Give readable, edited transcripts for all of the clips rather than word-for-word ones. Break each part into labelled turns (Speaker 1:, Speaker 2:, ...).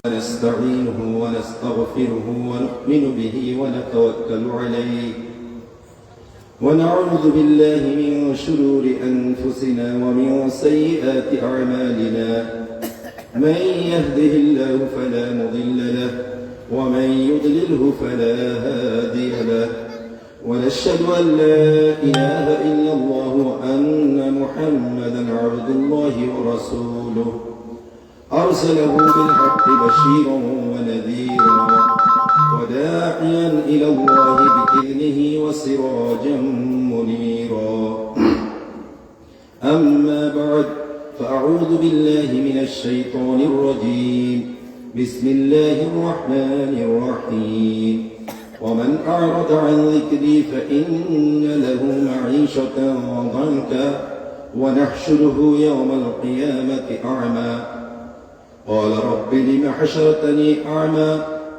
Speaker 1: ونستعينه ونستغفره ونؤمن به ونتوكل عليه ونعوذ بالله من شرور أنفسنا ومن سيئات أعمالنا من يهده الله فلا مضل له ومن يضلله فلا هادي له ونشهد أن لا إله إلا الله وأن محمدا عبد الله ورسوله أرسله بالحق بشيرا ونذيرا وداعيا إلى الله بإذنه وسراجا منيرا أما بعد فأعوذ بالله من الشيطان الرجيم بسم الله الرحمن الرحيم ومن أعرض عن ذكري فإن له معيشة ضنكا ونحشره يوم القيامة أعمى قال رب لم حشرتني أعمى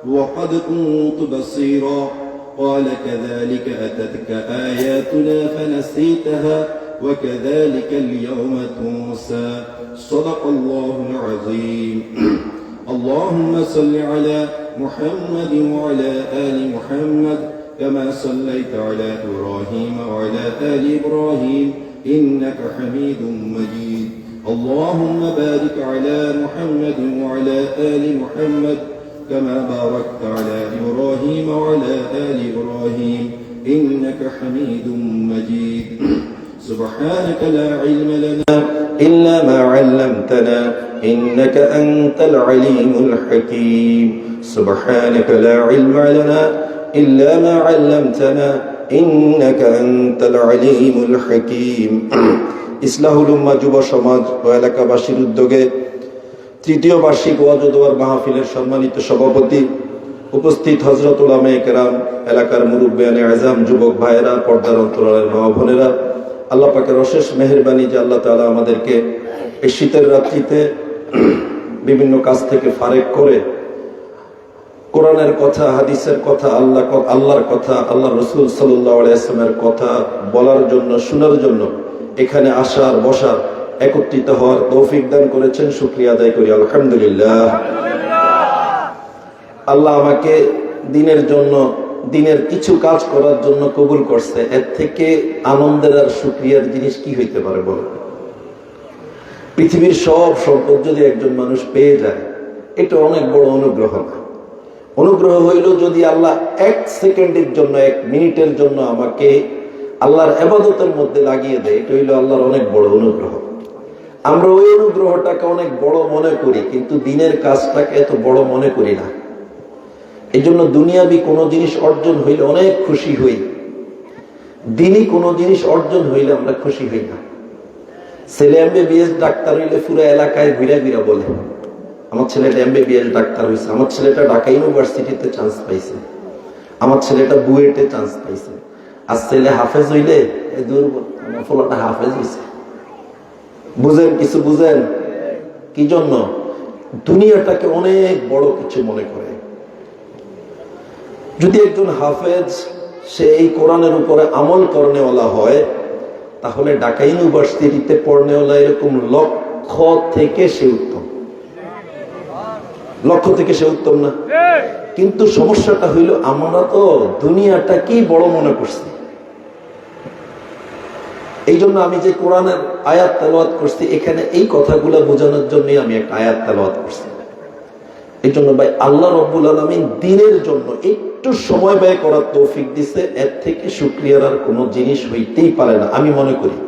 Speaker 1: وقد كنت بصيرا قال كذلك أتتك آياتنا فنسيتها وكذلك اليوم تنسى صدق الله العظيم اللهم صل على محمد وعلى آل محمد كما صليت على إبراهيم وعلى آل إبراهيم إنك حميد مجيد اللهم بارك على محمد وعلى آل محمد كما باركت على إبراهيم وعلى آل إبراهيم إنك حميد مجيد سبحانك لا علم لنا إلا ما علمتنا إنك أنت العليم الحكيم سبحانك لا علم لنا إلا ما علمتنا إنك أنت العليم الحكيم ইসলাহুল উম্মাহ যুব সমাজ ও এলাকাবাসীর উদ্যোগে তৃতীয় বার্ষিক ওয়াজ ও দোয়ার মাহফিলের সম্মানিত সভাপতি, উপস্থিত হযরত উলামায়ে কেরাম, এলাকার মুরব্বিয়ানে আযম, যুবক ভাইয়েরা, পর্দার অন্তরালের মা বোনেরা, আল্লাহ পাকের অশেষ মেহেরবানি যে আল্লাহ তাআলা আমাদেরকে এই শীতের রাত্রিতে বিভিন্ন কাজ থেকে ফারেক করে কোরআনের কথা, হাদিসের কথা, আল্লাহর কথা, আল্লাহর রাসূল সাল্লাল্লাহু আলাইহি ওয়াসাল্লামের কথা বলার জন্য, শোনার জন্য এখানে আসার, বসার, একত্রিত হওয়ার তৌফিক দান করেছেন। শুকরিয়া আদায় করি আলহামদুলিল্লাহ। আল্লাহ আমাকে দিনের জন্য, দিনের কিছু কাজ করার জন্য কবুল করছে। এর থেকে আনন্দের আর শুকরিয়ার জিনিস কি হইতে পারে বলো? পৃথিবীর সব সম্পদ যদি একজন মানুষ পেয়ে যায়, এটা অনেক বড় অনুগ্রহ না। অনুগ্রহ হইল যদি আল্লাহ এক সেকেন্ডের জন্য, এক মিনিটের জন্য আমাকে আল্লাহর ইবাদতের মধ্যে লাগিয়ে দেয়, এটা হইল আল্লাহর অনেক বড় অনুগ্রহ। আমরা ওই অনুগ্রহটাকে অনেক বড় মনে করি, কিন্তু দিনের কাজটাকে এত বড় মনে করি না। এই জন্য দুনিয়াবি কোনো জিনিস অর্জন হইলে অনেক খুশি হই, দিনই কোনো জিনিস অর্জন হইলে আমরা খুশি হই না। ছেলে এমবিবিএস ডাক্তার হইলে পুরো এলাকায় ঘুরা ঘুরা বলে আমার ছেলেটা এমবিবিএস ডাক্তার হয়েছে, আমার ছেলেটা ঢাকা ইউনিভার্সিটিতে চান্স পাইছে, আমার ছেলেটা বুয়েটে চান্স পাইছে। আর ছেলে হাফেজ হইলে দুর্বল, আমার ফলাটা হাফেজ হয়েছে। বুঝেন, কিছু বুঝেন? কি জন্য? দুনিয়াটাকে অনেক বড় কিছু মনে করে। যদি একজন হাফেজ সে এই কোরআনের উপরে আমল করনেওয়ালা হয়, তাহলে ঢাকা ইউনিভার্সিটিতে পড়নেওয়ালা এরকম লক্ষ থেকে সে উত্তম, লক্ষ থেকে সে উত্তম না। কিন্তু সমস্যাটা হইল আমরা তো দুনিয়াটা কি বড় মনে করছি। এই জন্য আমি যে কোরআনের আয়াত তেলাওয়াত করছি, এখানে এই কথাগুলো বোঝানোর জন্য আমি একটা আয়াত তেলাওয়াত করছি। এই জন্য ভাই আল্লাহ রাব্বুল আলামিন দিনের জন্য একটু সময় ব্যয় করার তৌফিক দিছে, এর থেকে শুকরিয়ার আর কোনো জিনিস হইতেই পারে না আমি মনে করি।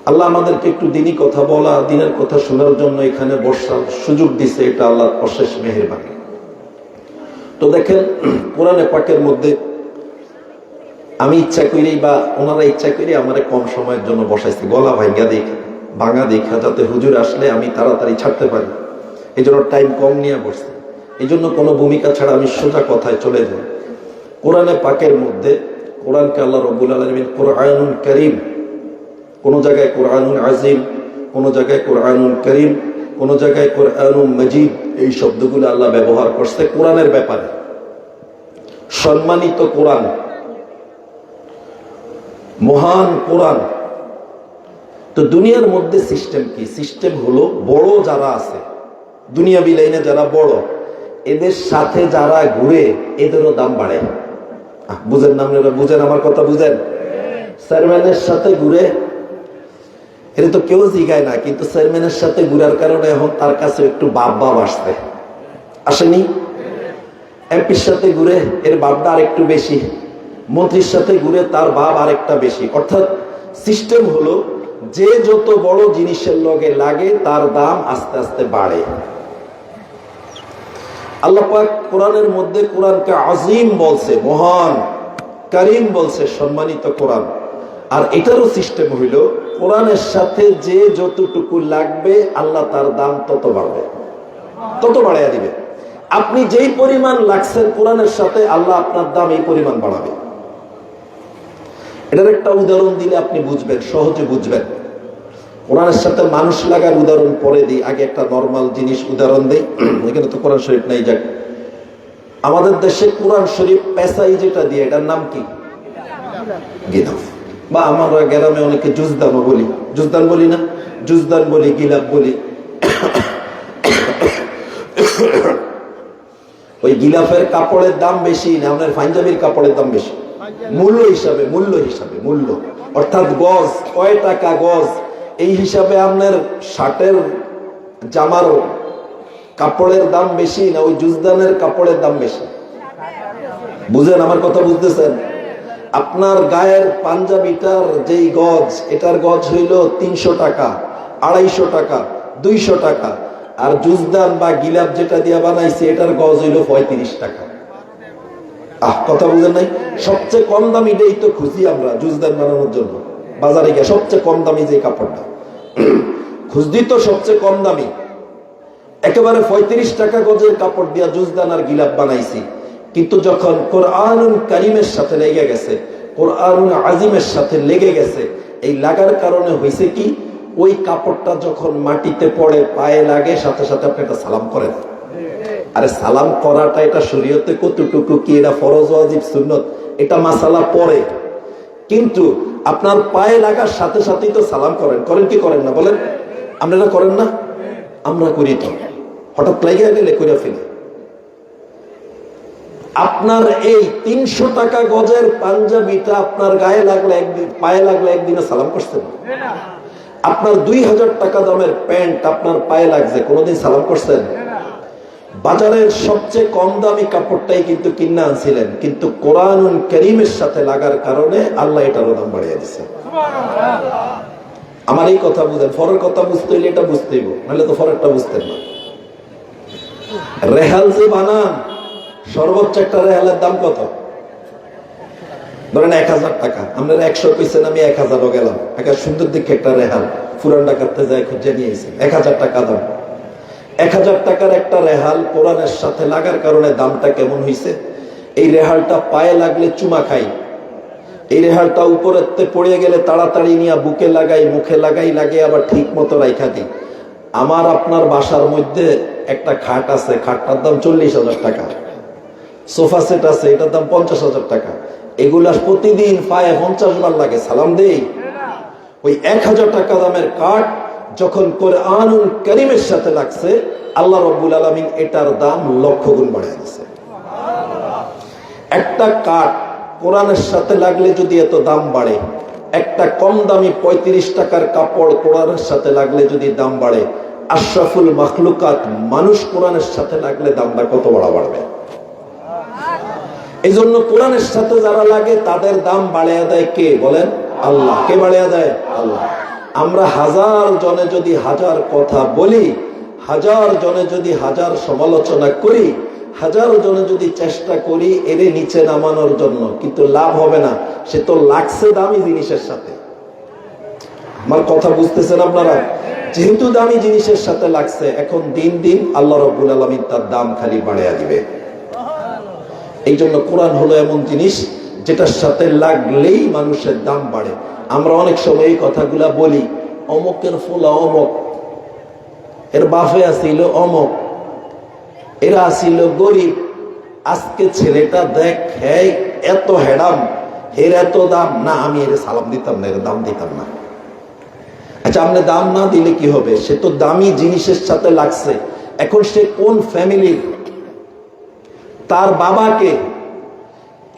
Speaker 1: আল্লাহ আমাদেরকে একটু দিনই কথা বলা, দিনের কথা শোনার জন্য এখানে বসার সুযোগ দিছে, এটা আল্লাহর অশেষ মেহেরবানি। তো দেখেন, কোরআনে পাকের মধ্যে আমি ইচ্ছা করি বা ওনারা ইচ্ছা করি আমার কম সময়ের জন্য বসাইছি, গলা ভাঙা দেখা যাতে হুজুর আসলে আমি তাড়াতাড়ি ছাড়তে পারি। এই জন্য টাইম কম নিয়ে বসছি। এই জন্য কোনো ভূমিকা ছাড়া আমি সোজা কথায় চলে যাই। কোরআনে পাকের মধ্যে কোরআনকে আল্লাহ রাব্বুল আলামিন কোরআনুল কারীম, কোন জায়গায় কোরআনুল আজিম, কোন জায়গায় কোরআনুল কারীম, কোন জায়গায় কোরআনুল মজিদ, এই শব্দগুলো আল্লাহ ব্যবহার করছে কোরআনের ব্যাপারে। সম্মানিত কোরআন, মহান কোরআন। তো দুনিয়ার মধ্যে সিস্টেম কি? সিস্টেম হলো বড় যারা আছে
Speaker 2: দুনিয়াবি লাইনে যারা বড়, এদের সাথে যারা ঘুরে এদেরও দাম বাড়ে। বুঝেন না আপনারা? বুঝেন আমার কথা? বুঝেন? চেয়ারম্যানের সাথে ঘুরে, এটা তো কেউ জিগায় না, কিন্তু চেয়ারম্যানের সাথে ঘুরার কারণে এখন তার কাছে একটু ভাব আসছে, আসেনি? এমপির সাথে ঘুরে এর ভাবটা আরেকটু বেশি, মন্ত্রীর সাথে ঘুরে তার ভাব আরেকটা বেশি। অর্থাৎ সিস্টেম হলো, যে যত বড় জিনিসের লগে লাগে তার দাম আস্তে আস্তে বাড়ে। আল্লাহ পাক কোরআনের মধ্যে কোরআনকে আজিম বলছে, মহান, কারিম বলছে, সম্মানিত কোরআন। আর এটারও সিস্টেম হইল, কোরআনের সাথে যে যতটুকু লাগবে আল্লাহ তার দাম তত বাড়বে, তত বাড়াইয়া দিবে। আপনি যেই পরিমাণ লাগছেন কোরআনের সাথে, আল্লাহ আপনার দাম এই পরিমাণ বাড়াবে। এটার একটা উদাহরণ দিলে আপনি বুঝবেন, সহজে বুঝবেন। কোরআনের সাথে মানুষ লাগার উদাহরণ পরে দিই, আগে একটা নর্মাল জিনিস উদাহরণ দিই। এখানে তো কোরআন শরীফ নাই, যাক। আমাদের দেশে কোরআন শরীফ পেশাই যেটা দিয়ে, এটার নাম কি? গিলাফ, বা আমরা গ্রামে অনেকে জুজদানও বলি। জুজদান বলি না? জুজদান বলি, গিলাফ বলি। ওই গিলাফের কাপড়ের দাম বেশি না আপনার পাঞ্জাবির কাপড়ের দাম বেশি? মূল্য হিসাবে, মূল্য হিসাবে, মূল্য অর্থাৎ গজ, কয় টাকা গজ, এই হিসাবে আপনার শার্টের জামার কাপড়ের দাম বেশি না ওই জুজদানের কাপড়ের দাম বেশি? বুঝেন আমার কথা? বুঝতেছেন? আপনার গায়ের পাঞ্জাবিটার যেই গজ, এটার গজ হইল 300 টাকা, 250 টাকা, 200 টাকা। আর জুজদান বা গিলাপ যেটা দিয়ে বানাইছে, এটার গজ হইল 35 টাকা। কথা বুঝেন নাই? সবচেয়ে কম দামি এটাই তো খুঁজি আমরা জুজদান বানানোর জন্য। বাজারে গিয়ে সবচেয়ে কম দামি যে কাপড়টা খুঁজদি, তো সবচেয়ে কম দামি একেবারে 35 টাকা গজের কাপড় দিয়া জুজদান আর গিলাপ বানাইছি। কিন্তু যখন কোরআনুল কারীমের সাথে লেগে গেছে, কোরআনুল আজিমের সাথে লেগে গেছে, এই লাগার কারণে হয়েছে কি, ওই কাপড়টা যখন মাটিতে পড়ে, পায়ে লাগে, সাথে সাথে আপনি একটা সালাম করেন। আরে সালাম করাটা এটা শরীয়তে কতটুকু কি, এটা ফরজ ওয়াজিব সুন্নত, এটা মাসালা পড়ে। কিন্তু আপনার পায়ে লাগার সাথে সাথেই তো সালাম করেন। করেন কি করেন না বলেন? আপনারা করেন না? আমরা করি তো, হঠাৎ লাগিয়ে গেলে করে ফেলি। আপনার এই 300 টাকা গজের পাঞ্জাবিটা আপনার গায়ে লাগলে একদিন, পায়ে লাগলে একদিনে সালাম করছেন? আপনার 2000 টাকা দামের প্যান্ট আপনার পায়ে লাগছে, কোনোদিন সালাম করছেন? বাজারের সবচেয়ে কম দামি কাপড়টাই কিন্তু কিনে আনছিলেন, কিন্তু কোরআনুল কারীমের সাথে লাগার কারণে আল্লাহ এটারও দাম বাড়িয়ে দিচ্ছে। আমার এই কথা বুঝেন। ফরের কথা বুঝতে হইলে এটা বুঝতেই, নাহলে তো ফরেরটা বুঝতেন না। রেহাল যে বানান, সর্বোচ্চ একটা রেহালের দাম কত? ধরেন 1000 টাকা। আপনারা 100 কইছেন, আমি 1000ও গেলাম। একটা সুন্দর দিকে একটা রেহাল পুরান ঢাকাতে যায় খুঁজে নিয়েছি, 1000 টাকা দাম। 1000 টাকার একটা রেহাল কোরআনের সাথে লাগার কারণে দামটা কেমন হয়েছে? এই রেহালটা পায়ে লাগলে চুমা খাই, এই রেহালটা উপরেতে পড়ে গেলে তাড়াতাড়ি নিয়ে বুকে লাগাই, মুখে লাগাই, লাগে আবার ঠিক মতো রাইখা দিই। আমার আপনার বাসার মধ্যে একটা খাট আছে, খাটটার দাম 40,000 টাকা। সোফা সেট আছে, এটার দাম 50,000 টাকা। এগুলা প্রতিদিন পায়ে 50 বার লাগে, সালাম দেই। ওই 1000 টাকা দামের কাঠ যখন কোরআনুল কারীমের সাথে লাগছে, আল্লাহ রাব্বুল আলামিন এটার দাম লক্ষ গুণ বাড়িয়ে দিয়েছে। একটা কাঠ কোরআনের সাথে লাগলে যদি এত দাম বাড়ে, একটা কম দামি 35 টাকার কাপড় কোরআনের সাথে লাগলে যদি দাম বাড়ে, আশরাফুল মাখলুকাত মানুষ কোরআনের সাথে লাগলে দামটা কত বাড়বে? এই জন্য কোরআনের সাথে যারা লাগে তাদের দাম বাড়িয়ে দেয় কে বলেন? আল্লাহ। কে বাড়িয়ে দেয়? আল্লাহ। আমরা 1000 জনে যদি 1000 কথা বলি, 1000 জনে যদি 1000 সমালোচনা করি, 1000 জনে যদি চেষ্টা করি এর নিচে নামানোর জন্য, কিন্তু লাভ হবে না। সে তো লাগছে দামি জিনিসের সাথে। আমার কথা বুঝতেছেন আপনারা? যেহেতু দামি জিনিসের সাথে লাগছে, এখন দিন দিন আল্লাহ রাব্বুল আলামিন তার দাম খালি বাড়িয়ে দিবে। এই জন্য কোরআন হলো এমন জিনিস যেটার সাথে লাগলেই মানুষের দাম বাড়ে। আমরা অনেক সময় এই কথাগুলা বলি, অমকের ফুলা অমক, এর বাপে আসিল অমক, এরা আসিল গরিব, আজকে ছেলেটা দেখ এত হেডাম, এর এত দাম না, আমি এর সালাম দিতাম না, এর দাম দিতাম না। আচ্ছা, আপনি দাম না দিলে কি হবে? সে তো দামি জিনিসের সাথে লাগছে, এখন সে কোন ফ্যামিলির, তার বাবাকে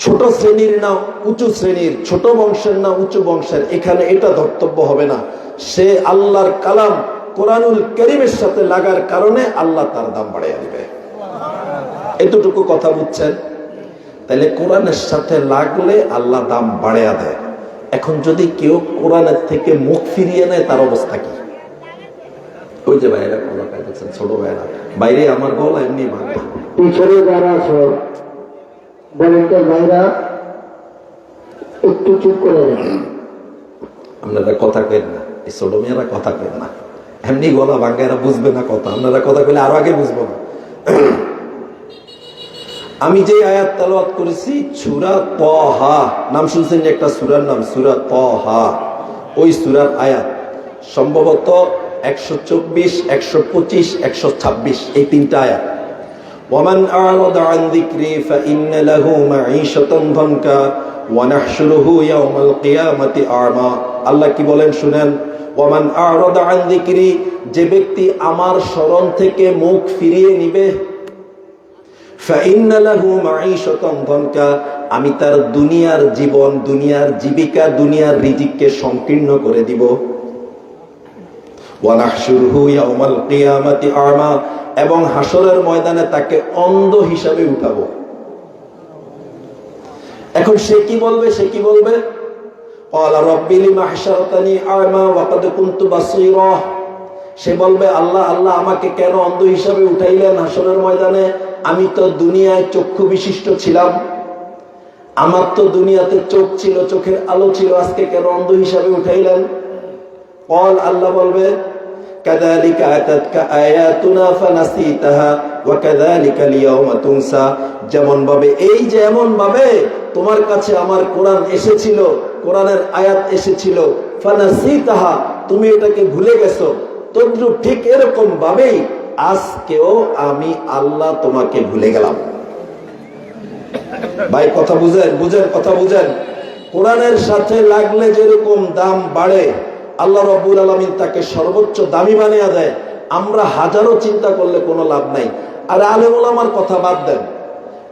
Speaker 2: ছোট শ্রেণীর না উঁচু শ্রেণীর, ছোট বংশের না উঁচু বংশের, এখানে এটা ধর্তব্য হবে না। সে আল্লাহর কালাম কোরআনুল কারীমের সাথে লাগার কারণে আল্লাহ তার দাম বাড়িয়ে দিবে। এতটুকু কথা বুঝছেন? তাহলে কোরআনের সাথে লাগলে আল্লাহ দাম বাড়িয়ে দেয়। এখন যদি কেউ কোরআনের থেকে মুখ ফিরিয়ে নেয়, তার অবস্থা কি? ওই যে ভাইরা গলা কাটছেন, ছোট ভাইরা বাইরে আমার গলা এমনি মারবে।
Speaker 3: পিছনে যারা আছো ভলেন্টিয়ার ভাইরা একটু চুপ করে দেন।
Speaker 2: আপনারা কথা কেন না, এই ছোট মেয়েরা কথা কেন না, এমনি গলা ভাঙ্গা, এরা বুঝবে না কথা। আপনারা কথা কইলে আরো আগে বুঝবো না। আমি যে আয়াত তেলাওয়াত করেছি সূরা তাহা, নাম শুনছেন একটা সূরার নাম সূরা তাহা, ওই সূরার আয়াত সম্ভবত 124, 125, 126 এই তিনটা আয়াত। ওয়ামান আ'রাদা আন যিকরি ফাইন্না লাহু মাঈশাতান দানকা ওয়া নাহশুরুহু ইয়াওমাল কিয়ামাতি আ'মা। আল্লাহ কি বলেন শুনেন, ওয়ামান আ'রাদা আন যিকরি, যে ব্যক্তি আমার স্মরণ থেকে মুখ ফিরিয়ে নিবে, ফাইন্না লাহু মাঈশাতান দানকা, আমি তার দুনিয়ার জীবন, দুনিয়ার জীবিকা, দুনিয়ার রিজিককে সংকীর্ণ করে দিব। ওয়া নাহশুরুহু ইয়াওমাল কিয়ামাতি আ'মা, এবং হাসরের ময়দানে তাকে অন্ধ হিসাবে উঠাবো। এখন সে কি বলবে? সে কি বলবে? ক্বালা রাব্বি লিমা হাশারতানি আ'মা ওয়া ক্বাদ কুনতু বাসীরা। সে বলবে, আল্লাহ আল্লাহ আমাকে কেন অন্ধ হিসাবে উঠাইলেন হাসরের ময়দানে? আমি তো দুনিয়ায় চক্ষু বিশিষ্ট ছিলাম, আমার তো দুনিয়াতে চোখ ছিল, চোখের আলো ছিল, আজকে কেন অন্ধ হিসাবে উঠাইলেন? ক্বাল, আল্লাহ বলবে, কাযালিকা আতাতকা আয়াতুনা ফানাসিতাহা ওয়া কাযালিকা আল-ইয়াওমা তুনসা। যেমন ভাবে, এই যে এমন ভাবে তোমার কাছে আমার কোরআন এসেছিল, কোরআনের আয়াত এসেছিল, ফানাসিতাহা, তুমি এটাকে ভুলে গেছো, তদ্রুপ ঠিক এরকম ভাবেই আজকেও আমি আল্লাহ তোমাকে ভুলে গেলাম। ভাই কথা বুঝেন, বুঝেন, কথা বুঝেন। কোরআনের সাথে লাগলে যেরকম দাম বাড়ে, আল্লাহ রাব্বুল আলামিন তাকে সর্বোচ্চ দামি বানিয়ে দেয়। আমরা হাজারো চিন্তা করলে কোনো লাভ নাই। আর আলেম ওলামার কথা বাদ দেন,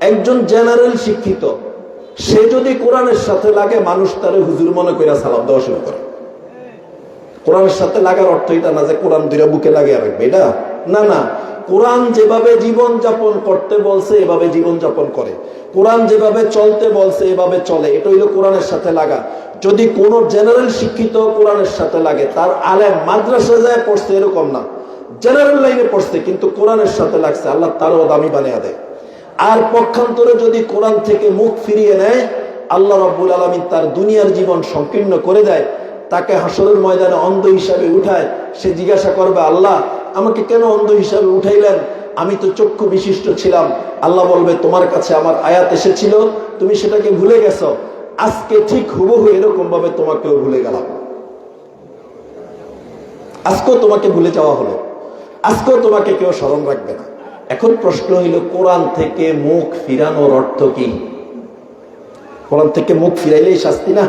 Speaker 2: একজন জেনারেল শিক্ষিত সে যদি কোরআনের সাথে লাগে, মানুষ তারে হুজুর মনে করে সালাম দেওয়া শুরু করে। কোরআনের সাথে লাগার অর্থ এটা না যে কোরআন দুইটা বুকে লাগিয়ে রাখবে, এটা না, না। কোরআন যেভাবে জীবন যাপন করতে বলছে এভাবে জীবন যাপন করে, কোরআন যেভাবে চলতে বলছে এভাবে চলে, এটা হইলো কোরআনের সাথে লাগা। যদি কোন জেনারেল শিক্ষিত কোরআনের সাথে লাগে, তার আলেম মাদ্রাসা যায় পড়ছে এরকম না, জেনারেল লাইনে পড়ছে কিন্তু কোরআনের সাথে লাগছে, আল্লাহ তারও দামি বানিয়ে দেয়। আর পক্ষান্তরে যদি কোরআন থেকে মুখ ফিরিয়ে নেয়, আল্লাহ রাব্বুল আলামিন তার দুনিয়ার জীবন সংকীর্ণ করে দেয়, তাকে হাসরের ময়দানে অন্ধ হিসাবে উঠায়। সে জিজ্ঞাসা করবে, আল্লাহ আমাকে কেন অন্ধ হিসাবে উঠাইলেন? আমি তো চক্ষু বিশিষ্ট ছিলাম। আল্লাহ বলবে, তোমার কাছে আমার আয়াত এসেছিল, তুমি সেটাকে ভুলে গেছো, আজকে ঠিক হুবহু এরকম ভাবে তোমাকেও ভুলে গেলাম, আজকেও তোমাকে ভুলে যাওয়া হলো, আজকেও তোমাকে কেউ স্মরণ রাখবে না। এখন প্রশ্ন হইল, কোরআন থেকে মুখ ফিরানোর অর্থ কি? কোরআন থেকে মুখ ফিরাইলেই শাস্তি না?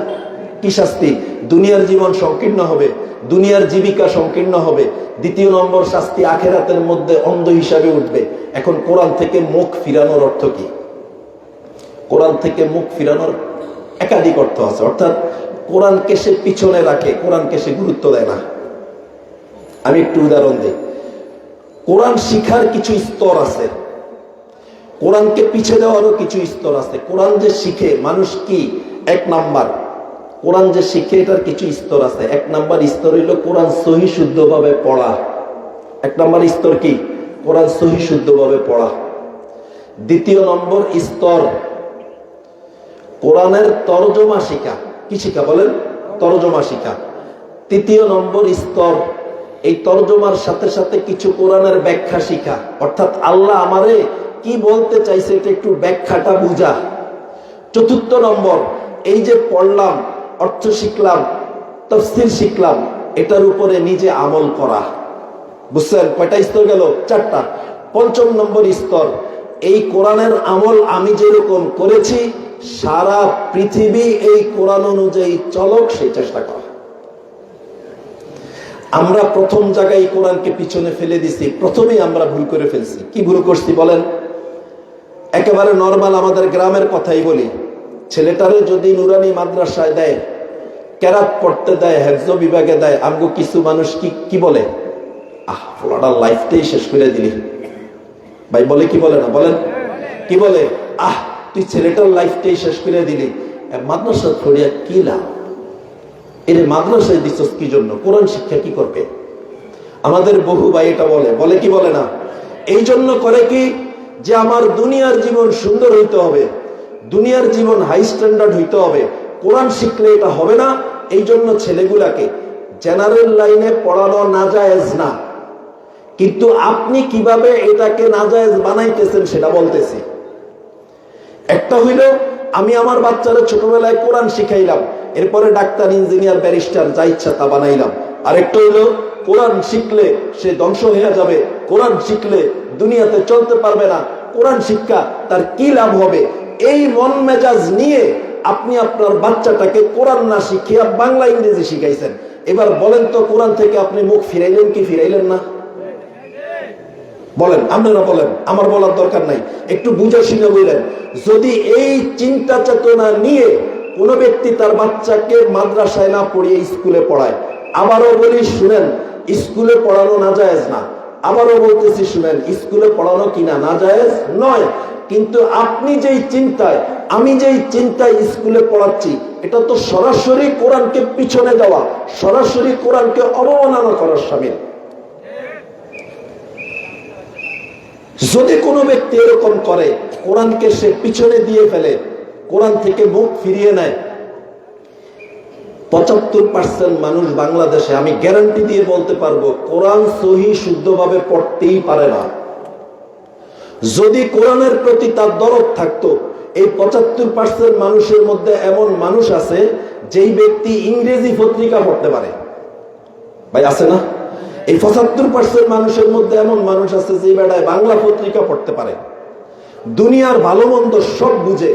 Speaker 2: কি শাস্তি? দুনিয়ার জীবন সংকীর্ণ হবে, দুনিয়ার জীবিকা সংকীর্ণ হবে। দ্বিতীয় নম্বর শাস্তি, আখিরাতের মধ্যে অন্ধ হিসাবে উঠবে। এখন কোরআন থেকে মুখ ফিরানোর অর্থ কি? কোরআন থেকে মুখ ফিরানোর একাধিক অর্থ আছে, অর্থাৎ কোরআনকে সে পিছনে রাখে, কোরআনকে সে গুরুত্ব দেয় না। আমি একটু উদাহরণ দিই। কোরআন শিখার কিছু স্তর আছে, কোরআনকে পিছে দেওয়ারও কিছু স্তর আছে। কোরআন যে শিখে মানুষ কি, এক নাম্বার কোরআন যে শিখে এটার কিছু স্তর আছে। এক নাম্বার স্তর হইল কোরআন সহি শুদ্ধভাবে পড়া। এক নাম্বার স্তর কি? কোরআন সহি শুদ্ধভাবে পড়া। দ্বিতীয় নম্বর স্তর কোরআনের তরজমা শিখা। কি শিখা বলেন? তরজমা শিখা। তৃতীয় নম্বর স্তর এই তরজমার সাথে সাথে কিছু কোরআনের ব্যাখ্যা শিখা, অর্থাৎ আল্লাহ আমারে কি বলতে চাইছে এটা একটু ব্যাখ্যাটা বুঝা। চতুর্থ নম্বর, এই যে পড়লাম, অর্থ শিখলাম, তাফসীর শিখলাম, এটার উপরে নিজে আমল করা। বুঝছেন কয়টা স্তর গেল? চারটা। পঞ্চম নম্বর স্তর, এই কোরআনের আমল আমি যেরকম করেছি সারা পৃথিবী এই কোরআন অনুযায়ী চলক, সেই চেষ্টা করা। আমরা প্রথম জায়গায় কোরআনকে পিছনে ফেলে দিছি, প্রথমেই আমরা ভুল করে ফেলছি। কি ভুল করছি বলেন? একেবারে নরমাল আমাদের গ্রামের কথাই বলি, ছেলেটারে যদি নুরানি মাদ্রাসায় দেয়, কেরাত পড়তে দেয়, হেফজ বিভাগে দেয়, আমগো কিছু মানুষ কি বলে, ফলাটার লাইফটাই শেষ করে দিলি। ভাই বলে কি বলে না? বলেন কি বলে? তুই ছেলেটার লাইফটাই শেষ করে দিলি, মাদ্রাসা পড়িয়া কি লাভ? এর মাদ্রাসায় দিচ্ছস কি জন্য? কোরআন শিক্ষা কি করবে? আমাদের বহু ভাই এটা বলে কি বলে না? এই জন্য করে কি, যে আমার দুনিয়ার জীবন সুন্দর হইতে হবে, দুনিয়ার জীবন হাই স্ট্যান্ডার্ড হইতে হবে, কোরআন শিখলে এটা হবে না। এই জন্য ছেলেগুলাকে জেনারেল লাইনে পড়ানো নাজায়েজ না, কিন্তু আপনি কিভাবে এটাকে নাজায়েজ বানাইতেছেন সেটা বলতেছি। একটা হইল, আমি আমার বাচ্চারা ছোটবেলায় কোরআন শিখাইলাম, এরপরে ডাক্তার, ইঞ্জিনিয়ার, ব্যারিস্টার যা ইচ্ছা তা বানাইলাম। আরেকটা হইল, কোরআন শিখলে সে ধ্বংস হয়ে যাবে, কোরআন শিখলে দুনিয়াতে চলতে পারবে না, কোরআন শিক্ষা তার কি লাভ হবে? এই মন মেজাজ নিয়ে আপনি আপনার বাচ্চাটাকে কোরআন না শিখিয়ে বাংলা ইংরেজি শিখাইছেন। এবার বলেন তো, কোরআন থেকে আপনি মুখ ফিরাইলেন কি ফিরাইলেন না? বলেন, আপনারা বলেন, আমার বলার দরকার নাই, একটু বুঝে শুনে বললেন। যদি এই চিন্তা চেতনা নিয়ে কোনো ব্যক্তি তার বাচ্চাকে মাদ্রাসায় না পড়িয়ে স্কুলে পড়ায়, আবারও বলি শুনেন, স্কুলে পড়ানো নাজায়েজ না। আবারও বলতেছি শুনেন, স্কুলে পড়ানো কিনা নাজায়েজ নয়, কিন্তু আপনি যেই চিন্তায়, আমি যেই চিন্তায় স্কুলে পড়াচ্ছি, এটা তো সরাসরি কোরআনকে পিছনে দেওয়া, সরাসরি কোরআনকে অবমাননা করার শামিল। যদি কোনো ব্যক্তি এরকম করে, কোরআনকে সে পিছনে দিয়ে ফেলে, কোরআন থেকে মুখ ফিরিয়ে নেয়, 75% মানুষ বাংলাদেশে, আমি গ্যারান্টি দিয়ে বলতে পারবো, কোরআন সহি শুদ্ধভাবে পড়তেই পারে না। যদি কোরআনের প্রতি তার দরদ থাকতো, এই 75% মানুষের মধ্যে এমন মানুষ আছে যেই ব্যক্তি ইংরেজি পত্রিকা পড়তে পারে। ভাই আছে না? এই 75% মানুষের মধ্যে এমন মানুষ আছে যে বেড়ায় বাংলা পত্রিকা পড়তে পারে, দুনিয়ার ভালো মন্দ সব বুঝে,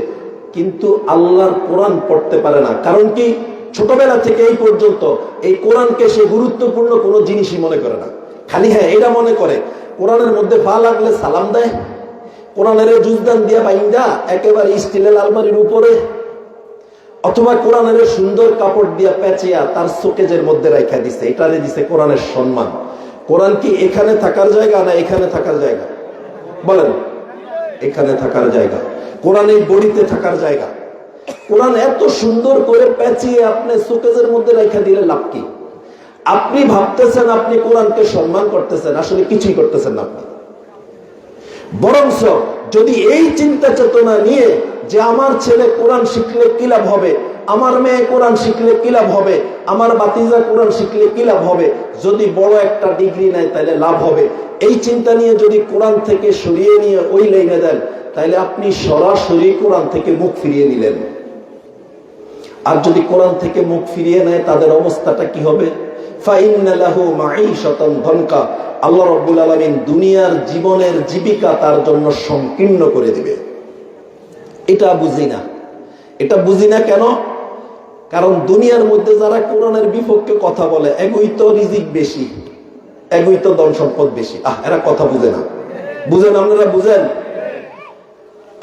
Speaker 2: কিন্তু আল্লাহর কোরআন পড়তে পারে না। কারণ কি? ছোটবেলা থেকে এই পর্যন্ত এই কোরআনকে সে গুরুত্বপূর্ণ কোনো জিনিসই মনে করে না। খালি এটা মনে করে কোরআনের মধ্যে পা লাগলে সালাম দেয়, কোরআনের জুজদান দিয়া বাইন্দা একেবারে স্টিলের আলমারির উপরে, অথবা কোরআনের সুন্দর কাপড় দিয়া পেঁচিয়া তার শোকেজের মধ্যে রাখা দিছে, এটারে দিছে কোরআনের সম্মান। কোরআন কি এখানে থাকার জায়গা না এখানে থাকার জায়গা? বলেন, এখানে থাকার জায়গা। কোরআন এই বড়িতে থাকার জায়গা। কোরআন এত সুন্দর করে পেঁচিয়ে আপনি শোকেজের মধ্যে রাখা দিলে লাভ কি? আপনি ভাবতেছেন আপনি কোরআনকে সম্মান করতেছেন, আসলে কিছুই করতেছেন না আপনি। বরঞ্চ যদি এই চিন্তা চেতনা নিয়ে যে আমার ছেলে কোরআন শিখলে কি লাভ হবে, আমার মেয়ে কোরআন শিখলে কি লাভ হবে, আমার বাতিজা কোরআন শিখলে কি লাভ হবে, যদি বড় একটা ডিগ্রি নেয় তাহলে লাভ হবে, এই চিন্তা নিয়ে যদি কোরআন থেকে সরিয়ে নিয়ে ওই লাইনে দেন, তাহলে আপনি সরাসরি কোরআন থেকে মুখ ফিরিয়ে নিলেন। আর যদি কোরআন থেকে মুখ ফিরিয়ে নেয়, তাদের অবস্থাটা কি হবে? ফাইন্না লাহু মাঈশাতান দানকা, আল্লাহ রাব্বুল আলামিন দুনিয়ার জীবনের জীবিকা তার জন্য সংকীর্ণ করে দিবে। এটা বুঝি না। এটা বুঝি না কেন? কারণ দুনিয়ার মধ্যে যারা কোরআনের বিপক্ষে কথা বলে, এগুই তো রিজিক বেশি, এগুই তো ধন সম্পদ বেশি। এরা কথা বুঝে না। বুঝেন? আপনারা বুঝেন?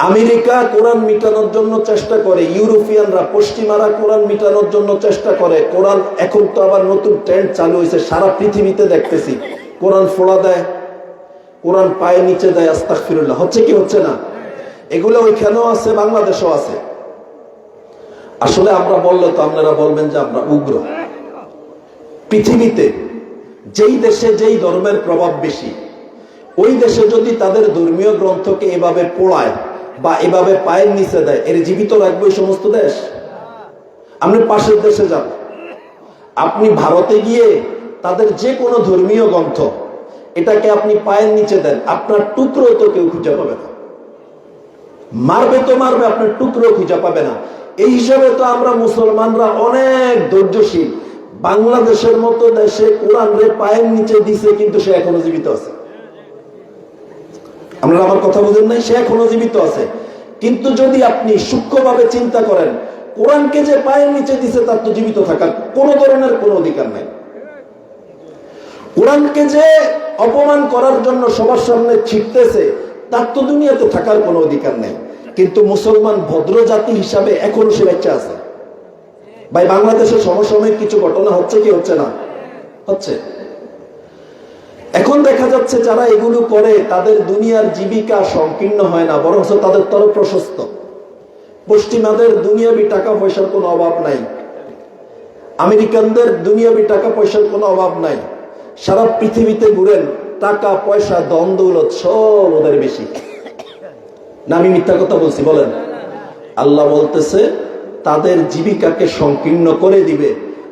Speaker 2: আমেরিকা কোরআন মিটানোর জন্য চেষ্টা করে, ইউরোপিয়ানরা, পশ্চিমারা কোরআন মিটানোর জন্য চেষ্টা করে। কোরআন এখন তো আবার নতুন ট্রেন্ড চালু হয়েছে, সারা পৃথিবীতে দেখতেছি কোরআন ফোড়া দেয়, কোরআন পায়ে নিচে দেয়, আস্তাগফিরুল্লাহ। হচ্ছে কি হচ্ছে না? এগুলো ওইখানেও আছে, বাংলাদেশেও আছে। আসলে আমরা বললে তো আপনারা বলবেন যে আমরা উগ্র। পৃথিবীতে যেই দেশে যেই ধর্মের প্রভাব বেশি, ওই দেশে যদি তাদের ধর্মীয় গ্রন্থকে এভাবে পোড়ায় বা এভাবে পায়ের নিচে দেয়, এর জীবিত রাখবে ওই সমস্ত দেশ? আপনি পাশের দেশে যান, আপনি ভারতে গিয়ে তাদের যে কোনো ধর্মীয় গ্রন্থ এটাকে আপনি পায়ের নিচে দেন, আপনার টুকরো তো কেউ খুঁজে পাবে না। মারবে তো মারবে, আপনার টুকরো খুঁজে পাবে না। এই হিসাবে তো আমরা মুসলমানরা অনেক ধৈর্যশীল। বাংলাদেশের মতো দেশে কোরআন রে পায়ের নিচে দিছে, কিন্তু সে এখনো জীবিত আছে। আপনারা আমার কথা বুঝেন নাই? সে এখনো জীবিত আছে। কিন্তু যদি আপনি সূক্ষ্মভাবে চিন্তা করেন, কোরআনকে যে পায়ের নিচে দিছে তার তো জীবিত থাকার কোন ধরনের কোনো অধিকার নাই। কোরআনকে যে অপমান করার জন্য সবার সামনে ছিটতেছে, তার তো দুনিয়াতে থাকার কোনো অধিকার নেই। কিন্তু মুসলমান ভদ্র জাতি হিসাবে এখনো সে বাচ্চা আছে। ভাই, বাংলাদেশে সমসাময়িক কিছু ঘটনা হচ্ছে কি হচ্ছে না? হচ্ছে। এখন দেখা যাচ্ছে যারা এগুলো করে তাদের দুনিয়ার জীবিকা সংকীর্ণ হয় না, বরং তাদের তর প্রশস্ত। পশ্চিমাদের দুনিয়াবি টাকা পয়সার কোনো অভাব নাই, আমেরিকানদের দুনিয়াবি টাকা পয়সার কোনো অভাব নাই। সারা পৃথিবীতে ঘুরেন, টাকা পয়সা ধন দৌলত সব ওদের বেশি। না আমি মিথ্যা কথা বলছি? বলেন। আল্লাহ বলতেছে তাদের জীবিকাকে সংকীর্ণ করে দিবে,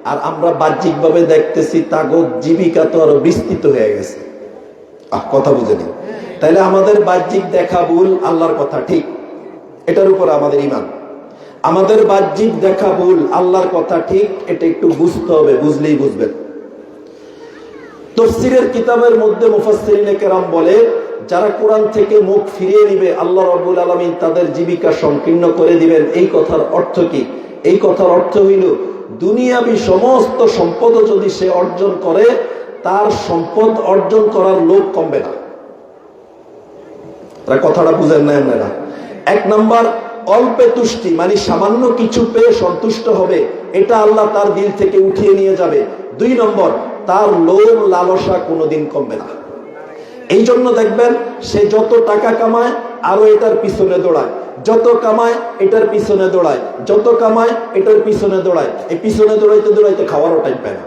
Speaker 2: আর আমরা বাহ্যিকভাবে দেখতেছি তাগত জীবিকা তো আরো বিস্তৃত হয়ে গেছে। কথা বুঝেনি? তাইলে আমাদের বাহ্যিক দেখা ভুল, আল্লাহর কথা ঠিক, এটার উপর আমাদের ঈমান। আমাদের বাহ্যিক দেখা ভুল, আল্লাহর কথা ঠিক, এটা একটু বুঝতে হবে, বুঝলেই বুঝবেন। তাফসীরের কিতাবের মধ্যে মুফাসসিরিনে কেরাম বলে, যারা কোরআন থেকে মুখ ফিরিয়ে নিবে আল্লাহ রাব্বুল আলামিন তাদের জীবিকা সংকীর্ণ করে দিবেন। এই কথার অর্থ কি? এই কথার অর্থ হইল দুনিয়াবি সমস্ত সম্পদ যদি সে অর্জন করে, তার সম্পদ অর্জন করার লোভ কমবে না। কথাটা বুঝেন না আপনারা? এক নাম্বার, অল্পে তুষ্টি, মানে সামান্য কিছু পেয়ে সন্তুষ্ট হবে, এটা আল্লাহ তার দিল থেকে উঠিয়ে নিয়ে যাবে। দুই নম্বর, তার লোভ লালসা কোনোদিন কমবে না। এই জন্য দেখবেন সে যত টাকা কামায় আরো এটার পিছনে দৌড়ায়, যত কামায় এটার পিছনে দৌড়ায়, যত কামায় এটার পিছনে দৌড়ায়। এই পিছনে দৌড়াইতে দৌড়াইতে খাওয়ারও টাইম পায় না।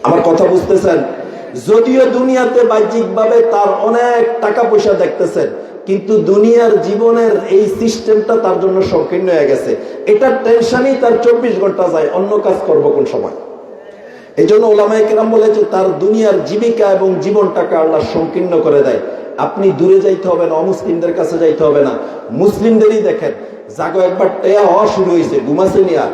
Speaker 2: আমার কথা বুঝতেছেন? যদিও দুনিয়াতে বাহ্যিকভাবে তার অনেক টাকা পয়সা দেখতেছেন, কিন্তু দুনিয়ার জীবনের এই সিস্টেমটা তার জন্য সংকীর্ণ হয়ে গেছে। এটার টেনশনই তার 24 ঘন্টা যায়, অন্য কাজ করবো কোন সময়। এই জন্য ওলামায়ে কেরাম বলেছে তার দুনিয়ার জীবিকা এবং জীবনটাকে আল্লাহ সংকীর্ণ করে দেয়। আপনি দূরে যাইতে হবে না, অমুসলিমদের কাছে যাইতে হবে না, মুসলিমদেরই দেখেন, জাগো একবার টেয়া হওয়া শুরু হয়েছে, ঘুমাসেনি আর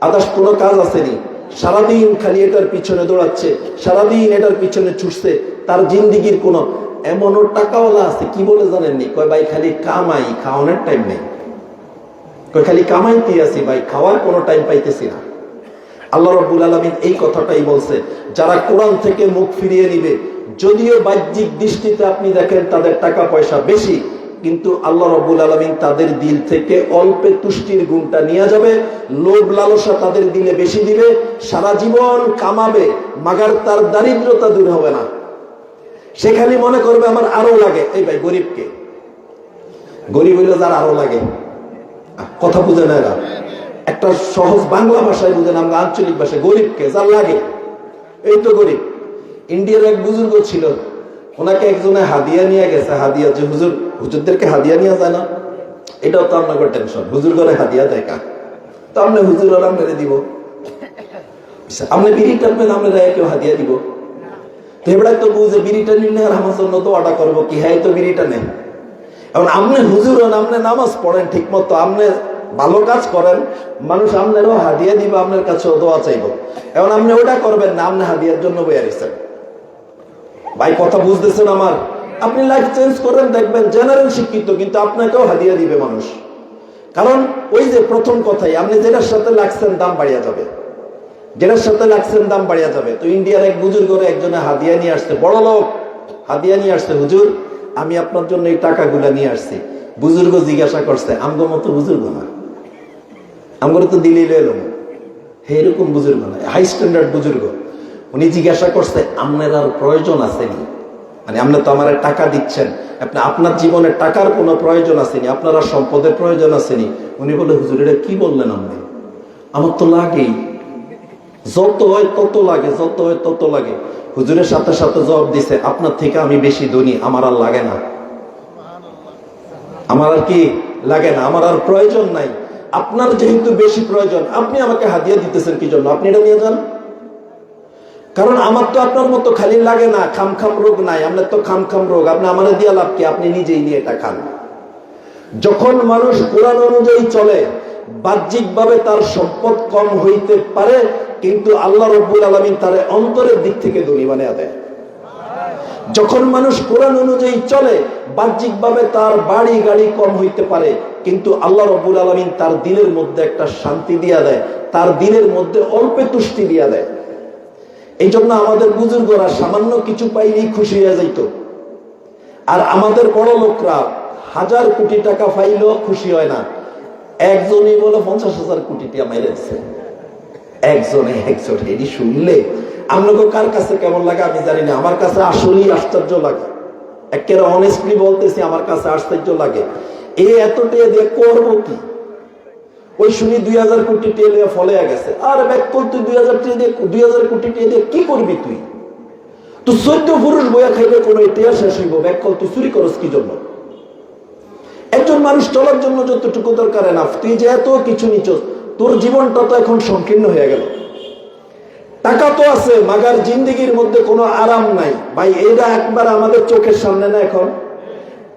Speaker 2: আদার্স কোনো কাজ আসেনি, সারাদিন খালি এটার পিছনে দৌড়াচ্ছে, সারাদিন এটার পিছনে ছুটছে। তার জিন্দিগির কোনো এমনও টাকাওয়ালা আছে, কি বলে জানেননি? কয় ভাই খালি কামাই, খাওয়ানোর টাইম নেই। কয় খালি কামাইতে আছি ভাই, খাওয়ার কোনো টাইম পাইতেছি না। আল্লাহ রাব্বুল আলামিন এই কথাটাই বলছে, যারা কোরআন থেকে মুখ ফিরিয়ে নিবে, যদিও বাহ্যিক দৃষ্টিতে আপনি দেখেন তাদের টাকা পয়সা বেশি, কিন্তু আল্লাহ রাব্বুল আলামিন তাদের দিল থেকে অল্পে তুষ্টির গুণটা নিয়ে যাবে, লোভ লালসা তাদের দিলে বেশি দিবে। সারা জীবন কামাবে, মাগার তার দারিদ্রতা দূর হবে না। সেখানে মনে করবে আমার আরো লাগে। এই ভাই, গরিবকে গরিব হইলে যার আরো লাগে, কথা বুঝে না এরা? একটা সহজ বাংলা ভাষায় বুঝেন, আমরা আঞ্চলিক ভাষায় গরিবকে যার লাগে, এই তো গরিব। ইন্ডিয়ার এক বুজুর্গ ছিল, ওনাকে একজনে হাদিয়া নিয়ে গেছে। হাদিয়া যে হুজুরদেরকে হাদিয়া নিয়ে যায় না, এটাও তো আপনার টেনশন। হুজুর করে হাদিয়া দেয় কা, তো আপনি হুজুর হলে আপনারা দিব, আপনি বিড়ি টানবেন, আপনারা কেউ হাদিয়া দিব। তো এবার তো বুঝে বিড়িটা নিলে আর আমার জন্য তো অর্ডার করবো কি? হ্যাঁ, তো বিড়িটা নেন। এখন আপনি হুজুর হন, আপনি নামাজ পড়েন ঠিক মতো, আপনি ভালো কাজ করেন, মানুষ আপনারও হাদিয়া দিব, আপনার কাছে দোয়া চাইব। এখন আপনি ওটা করবেন না, আপনি হাদিয়ার জন্য বইয়া দিচ্ছেন। ভাই, কথা বুঝতেছেন আমার? আপনি লাইফ চেঞ্জ করেন, দেখবেন জেনারেল শিক্ষিত, কিন্তু আপনাকেও হাদিয়া দিবে মানুষ। কারণ ওই যে প্রথম কথাই, আপনি যেটার সাথে লাগছেন দাম বাড়িয়া যাবে, যেটার সাথে লাগছেন দাম বাড়িয়া যাবে। তো ইন্ডিয়ার এক বুজুর্গ একজনে হাদিয়া নিয়ে আসছে, বড় লোক হাদিয়া নিয়ে আসছে, হুজুর আমি আপনার জন্য এই টাকাগুলা নিয়ে আসছি। বুজুর্গ জিজ্ঞাসা করছে, আমগো মতো বুজুর্গ না, আমগো তো দিলেই এলো, হে এরকম বুজুর্গ না, হাই স্ট্যান্ডার্ড বুজুর্গ। উনি জিজ্ঞাসা করছে, আপনার আর প্রয়োজন আসেনি? মানে আপনি তো আমার টাকা দিচ্ছেন, আপনি আপনার জীবনে টাকার কোনো প্রয়োজন আসেনি, আপনার আর সম্পদের প্রয়োজন আসেনি? উনি বলে, হুজুর এটা কি বললেন আপনি? আমার তো লাগেই, যত হয় তত লাগে, যত হয় তত লাগে। হুজুরের সাথে সাথে জবাব দিছে, আপনার থেকে আমি বেশি ধনী, আমার আর লাগে না, আমার আর কি লাগে না, আমার আর প্রয়োজন নাই। আপনার যেহেতু বেশি প্রয়োজন, আপনি আমাকে হাদিয়া দিতেছেন কি জন্য? আপনি এটা নিয়ে যান। কারণ আমার তো আপনার মতো খালি লাগে না, খামখাম রোগ নাই, আপনার তো খামখাম রোগ, আপনি আমার দিয়া লাভ কি? আপনি নিজেই নিয়ে এটা খান। যখন মানুষ কোরআন অনুযায়ী চলে, বাহ্যিকভাবে তার সম্পদ কম হইতে পারে, কিন্তু আল্লাহ রাব্বুল আলামিন তার অন্তরের দিক থেকে ধনী বানিয়ে দেয়। যখন মানুষ কোরআন অনুযায়ী চলে, বাহ্যিকভাবে তার বাড়ি গাড়ি কম হইতে পারে, কিন্তু আল্লাহ রাব্বুল আলামিন তার দিলের মধ্যে একটা শান্তি দিয়া দেয়, তার দিলের মধ্যে অল্পে তুষ্টি দিয়া দেয়। এই জন্য আমাদের বুজুর্গরা সামান্য কিছু পাইলেই খুশি হয়ে যাইত, আর আমাদের বড় লোকরা 1000 কোটি টাকা পাইলেও খুশি হয় না। একজনই বলে 50,000 কোটি টাকা মেরেছে, একজনে এটি শুনলে আপনাকে কার কাছে কেমন লাগে আমি জানি না, আমার কাছে আসলেই আশ্চর্য লাগে। একেবারে অনেস্টলি বলতেছি, আমার কাছে আশ্চর্য লাগে। এত টেয়ে দিয়ে করবো কি? ওই শুনি 2000 কোটি টেয়ে দিয়ে ফলে গেছে। আর ব্যাক কর, তুই 2000 কোটি টেয়ে দিয়ে কি করবি? তুই তো 14 পুরুষ বইয়া খাইবে কোনো টেয়া শেষ হইব। ব্যাক কর, তুই চুরি করস কি জন্য? একজন মানুষ চলার জন্য যতটুকু দরকার না, তুই যে এত কিছু নিচস, তোর জীবনটা তো এখন সংকীর্ণ হয়ে গেল। টাকা তো আছে, মাগার জিন্দিগির মধ্যে কোনো আরাম নাই ভাই। এইটা একবার আমাদের চোখের সামনে না। এখন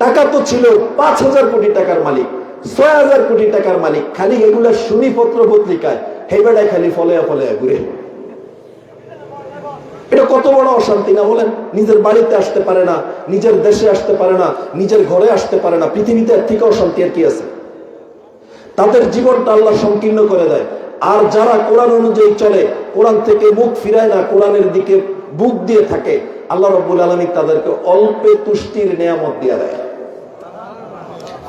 Speaker 2: টাকা তো ছিল, 5000 কোটি টাকার মালিক, 6000 কোটি টাকার মালিক, খালি এগুলা শুনি পত্র পত্রিকায়, হেবেটায় খালি ফলে ঘুরে। এটা কত বড় অশান্তি না বলেন? নিজের বাড়িতে আসতে পারে না, নিজের দেশে আসতে পারে না, নিজের ঘরে আসতে পারে না। পৃথিবীতে এর থেকে অশান্তি আর কি আছে? তাদের জীবনটা আল্লাহ সংকীর্ণ করে দেয়। আর যারা কোরআন অনুযায়ী চলে, কোরআন থেকে মুখ ফিরায় না, কোরআনের দিকে বুক দিয়ে থাকে, আল্লাহ রাব্বুল আলামিন তাদেরকে অল্পে তুষ্টির নেয়ামত দিয়ে দেয়।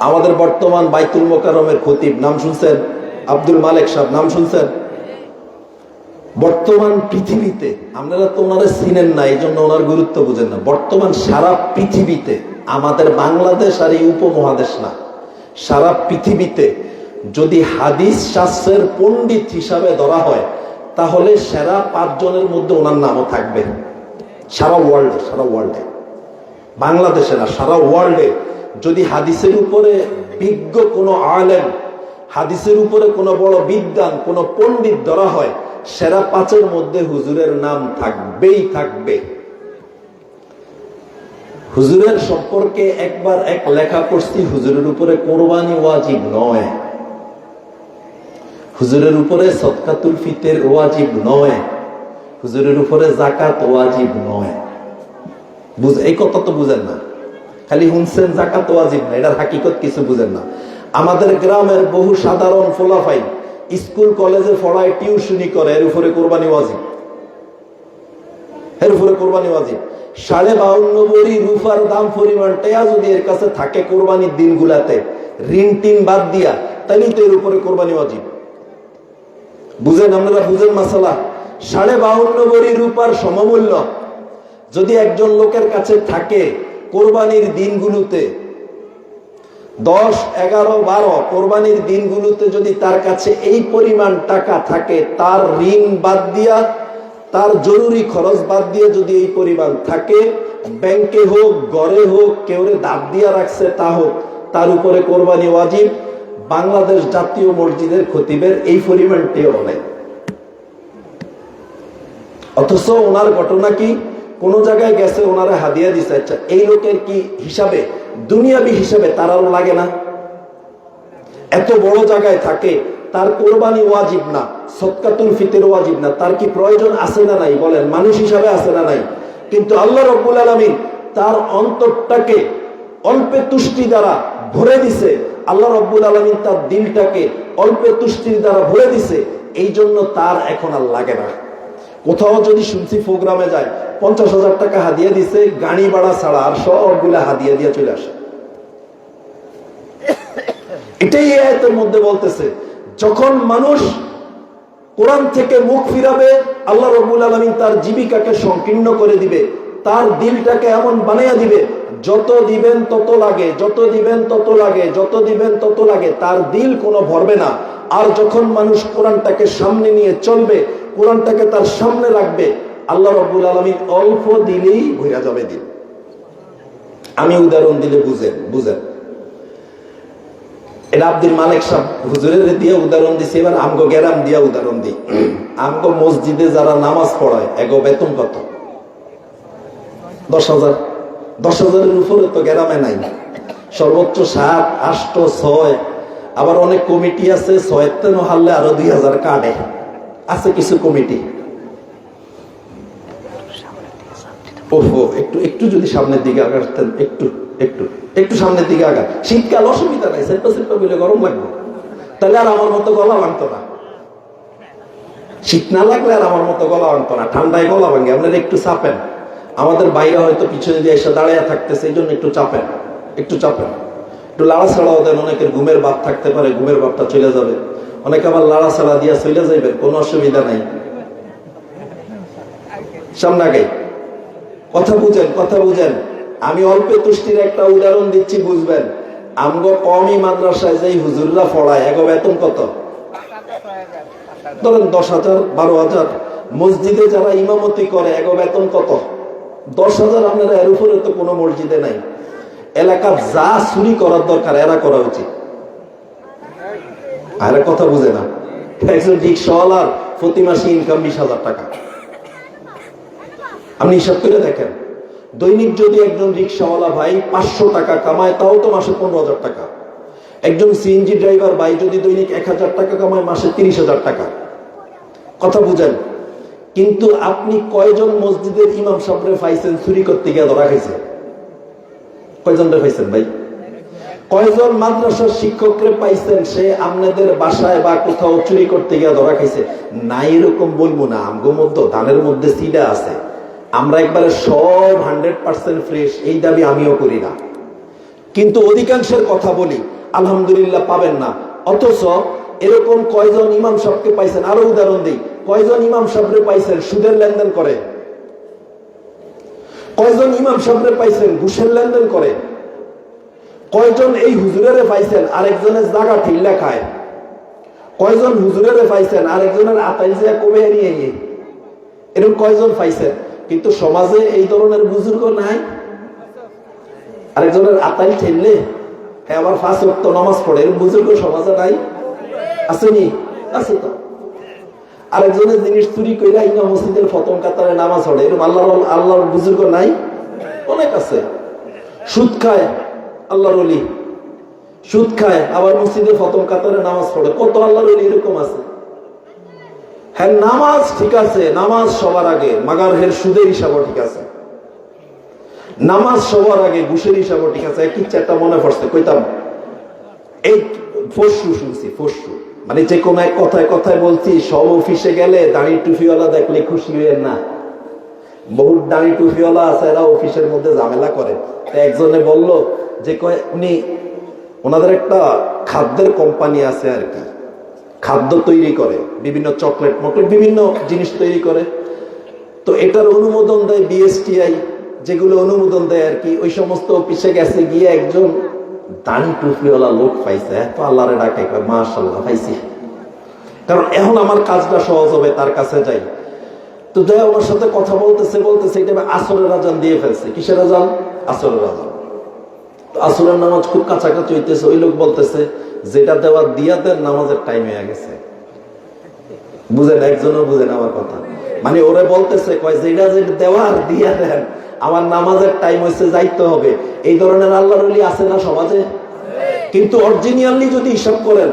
Speaker 2: আমাদের বর্তমান বাইতুল মোকাররমের খতিব, নাম শুনছেন? আব্দুল মালেক সাহেব, নাম শুনছেন? বর্তমান পৃথিবীতে, আপনারা তো ওনারা চিনেন না, এই জন্য ওনার গুরুত্ব বুঝেন না। বর্তমান সারা পৃথিবীতে, আমাদের বাংলাদেশ আর এই উপমহাদেশ না, সারা পৃথিবীতে যদি হাদিস শাস্ত্রের পণ্ডিত হিসাবে ধরা হয়, তাহলে সেরা 5 জনের মধ্যে ওনার নামও থাকবে। সারা ওয়ার্ল্ডে, বাংলাদেশে না, সারা ওয়ার্ল্ডে যদি হাদিসের উপরে বিজ্ঞ কোনো আলেম, হাদিসের উপরে কোনো বড় বিদ্বান, কোনো পণ্ডিত ধরা হয়, সেরা 5-এর মধ্যে হুজুরের নাম থাকবেই থাকবে। হুজুরের সম্পর্কে একবার এক লেখা পড়ছি, হুজুরের উপরে কোরবানি ওয়াজিব নয়, হুজুরের উপরে সদকাতুল ফিতর ওয়াজিব নয়, হুজুরের উপরে যাকাত ওয়াজিব নয়। এই কথা তো বুঝেন না, খালি শুনছেন যাকাত ওয়াজিব না, এটার হাকিকত কিছু বুঝেন না। আমাদের গ্রামের বহু সাধারণ ফোলাফাই স্কুল কলেজে পড়ায়, টিউশনি করে, এর উপরে কোরবানি ওয়াজিব, এর উপরে কোরবানি ওয়াজিব। 52.5 ভরি রূপার দাম পরিমাণ টাকা যদি এর কাছে থাকে কোরবানির দিনগুলাতে, ঋণ টিন বাদ দিয়া, তাইলে তো এর উপরে কোরবানি ওয়াজিব। বুঝেন, আপনারা বুঝেন মাসালা? 52.5 ভরি রূপার সমমূল্য যদি একজন লোকের কাছে থাকে কোরবানির দিনগুলোতে, 10, 11, 12 কোরবানির দিনগুলোতে যদি তার কাছে এই পরিমাণ টাকা থাকে, তার ঋণ বাদ দিয়া, তার জরুরি খরচ বাদ দিয়ে যদি এই পরিমাণ থাকে, ব্যাংকে হোক, ঘরে হোক, কেউরে দাব দিয়া রাখছে তা হোক, তার উপরে কোরবানি ওয়াজিব। বাংলাদেশ জাতীয় মসজিদের খতিবের এই পরিমাণটিও নেই। অথচ ওনার ঘটনা কি, কোন জায়গায় গেছে, ওনারা হাদিয়া দিচ্ছে। আচ্ছা, এই লোকের কি হিসাবে, দুনিয়াবি হিসাবে তার আরো লাগে না? এত বড় জায়গায় থাকে, তার কোরবানি ওয়াজিব না, সদকাতুল ফিতর ওয়াজিব না, তার কি প্রয়োজন আছে না নাই? বলেন, মানুষ হিসাবে আছে না নাই? কিন্তু আল্লাহ রাব্বুল আলামিন তার অন্তরটাকে অল্পে তুষ্টি দ্বারা ভরে দিছে। আল্লাহ রাব্বুল আলামিন তার দিলটাকে অল্পে তুষ্টির দ্বারা ভরে দিছে, এই জন্য তার এখন আর লাগে না। কোথাও যদি শুনছি প্রোগ্রামে যায়, 50,000 টাকা হাদিয়া দিছে, গাড়ি ভাড়া ছাড়া, আর সবগুলা হাদিয়া দিয়ে চলে আসে। এটাই আয়াতের মধ্যে বলতেছে, যখন মানুষ কোরআন থেকে মুখ ফিরাবে, আল্লাহ রাব্বুল আলামিন তার জীবিকাকে সংকীর্ণ করে দিবে, তার দিলটাকে এমন বানাইয়া দিবে, যত দিবেন তত লাগে, যত দিবেন তত লাগে, যত দিবেন তত লাগে, তার দিল কোনো ভরবে না। আর যখন মানুষ কোরআনটাকে সামনে নিয়ে চলবে, কোরআনটাকে তার সামনে রাখবে, আল্লাহ রাব্বুল আলামিন অল্প দিলেই ভরে যাবে দিল। আমি উদাহরণ দিলে বুঝেন। এটা আব্দুল মালেক সাহেব হুজুরের দিয়ে উদাহরণ দিছি। এবার আমগো গ্রাম দিয়া উদাহরণ দিই। আমগো মসজিদে যারা নামাজ পড়ায়, এগো বেতন কত? 10,000। 10,000-এর উপরে তো গ্রামে নাই, সর্বোচ্চ 7, 8, 6। আবার অনেক কমিটি আছে 6 হারলে আরো 2,000 কাটে, আছে কিছু কমিটি। ওহো, একটু যদি সামনের দিকে আগাতেন, একটু সামনের দিকে আগা। শীতকাল অসুবিধা নাই, সেলপা বলে গরম লাগবে, তাহলে আর আমার মতো গলা ভাঙতো না। শীত না লাগলে আর আমার মতো গলা ভাঙতো না, ঠান্ডায় গলা ভাঙে। আপনারা একটু চাপেন, আমাদের বাইরে হয়তো পিছনে দিয়ে এসে দাঁড়িয়ে থাকতেছে, এই জন্য একটু চাপেন, একটু চাপেন, একটু লাড়াছাড়াও দেন। অনেকের ঘুমের ভাব থাকতে পারে, ঘুমের ভাবটা চলে যাবে। অনেকে আবার লাড়াছাড়া দিয়া চলে যাইবেন, কোনো অসুবিধা নাই। সামনে আগে কথা বুঝেন, কথা বুঝেন। আমি অল্প তুষ্টির একটা উদাহরণ দিচ্ছি, বুঝবেন। আমগো কমই মাদ্রাসায় যেই হুজুররা পড়ায়, এগো বেতন কত? ধরেন 10,000, 12,000। মসজিদে যারা ইমামতি করে, এগো বেতন কত? 10,000। আপনারা এর উপরে তো কোনো মসজিদে নাই। এলাকার যা চুরি করার দরকার এরা করা উচিত। আর কথা বুঝে না। একজন রিক্সাওয়ালার প্রতি মাসে ইনকাম 20,000 টাকা। আপনি হিসাব করে দেখেন, দৈনিক যদি একজন রিক্সাওয়ালা ভাই 500 টাকা কামায়, তাও তো মাসে 15,000 টাকা। একজন সিএনজি ড্রাইভার ভাই যদি দৈনিক 1,000 টাকা কামায়, মাসে 30,000 টাকা। কথা বুঝেন। কিন্তু আপনি কয়জন মসজিদের ইমাম সাহেবরে পাইছেন চুরি করতে গিয়ে ধরা খাইছে? কয়জনরে পাইছেন ভাই? কয়জন মাদ্রাসার শিক্ষকরে পাইছেন সে আপনাদের বাসায় বা কোথাও চুরি করতে গিয়ে ধরা খাইছে? না, এরকম বলবো না। আমগো মধ্যে ধানের মধ্যে সিডা আছে, আমরা একবারে সব 100% ফ্রেশ, এই দাবি আমিও করি না। কিন্তু অধিকাংশের কথা বলি, আলহামদুলিল্লাহ পাবেন না। অথচ এরকম কয়জন ইমাম সাহেবকে পাইছেন? আরো উদাহরণ দিই, কয়জন ইমাম সাহেবরে পাইছেন সুদের লেনদেন করে? কয়জন ইমাম সাহেবরে পাইছেন ঘুষের লেনদেন করে? কয়জন এই হুজুরেরে পাইছেন আরেকজনের জায়গা ঠিল্লা খায়? কয়জন হুজুরেরে পাইছেন আরেকজনের আতাই যে কমে নিয়ে নিয়ে? এরকম কয়জন পাইছেন? কিন্তু সমাজে এই ধরনের বুজুর্গ নাই। আরেকজনের আতাই ঠেললে হ্যাঁ আবার 5 ওয়াক্ত নামাজ পড়ে, এরকম বুজুর্গ সমাজে নাই? আসেনি? আছে তো। আরেকজনের জিনিস চুরি কইরা ইমাম মসজিদের প্রথম কাতারে নামাজ পড়ে, এরকম আল্লাহর বুজুর্গ নাই? অনেক আছে। সুদ খায় আল্লাহর ওলি, সুদ খায় আবার মসজিদের প্রথম কাতারে নামাজ পড়ে, কত আল্লাহর ওলি এরকম আছে। হ্যাঁ নামাজ ঠিক আছে, নামাজ সবার আগে, মাগার হের সুদের হিসাবও ঠিক আছে। নামাজ সবার আগে, ঘুষের হিসাবও ঠিক আছে। কি চারটা মনে পড়ছে কইতাম, এই ফসরু শুনছি, ফসরু মানে যে কোনো এক কথায় কথায় বলছি, সব অফিসে গেলে দাড়ি টুপিওয়ালা দেখলে খুশি হইয়েন না। বহুত দাড়ি টুপিওয়ালা আছে, এরা অফিসের মধ্যে ঝামেলা করে। একজনে বলল যে উনি ওনাদের একটা খাদ্যের কোম্পানি আছে আর কি, খাদ্য তৈরি করে, বিভিন্ন চকলেট মকলেট বিভিন্ন জিনিস তৈরি করে। তো এটার অনুমোদন দেয় বিএসটিআই, যেগুলো অনুমোদন দেয় আর কি। ওই সমস্ত অফিসে গেছে, গিয়ে একজন দাড়ি টুপিওয়ালা লোক পাইছে, এত আল্লাহরে ডাকে, মাশাআল্লাহ পাইছি, কারণ এখন আমার কাজটা সহজ হবে, তার কাছে যাই। তো যাই ওনার সাথে কথা বলতেছে বলতেছে, এটা আসরের আজান দিয়ে ফেলছে। কিসের আজান? আসরের আজান। আসরের নামাজ খুব কাছাকাছি হইতেছে। ওই লোক বলতেছে, যেটা দেওয়ার দিয়া দেন, নামাজের টাইম হয়ে গেছে। বুঝেন? একজনও বুঝেন আমার কথা? মানে ওরে বলতেছে, কয় যেটা যেটা দেওয়ার দিয়া দেন, আমার নামাজের টাইম হয়েছে, যাইতে হবে। এই ধরনের আল্লাহর ওলি আছে না সমাজে? কিন্তু অরিজিনালি যদি হিসাব করেন,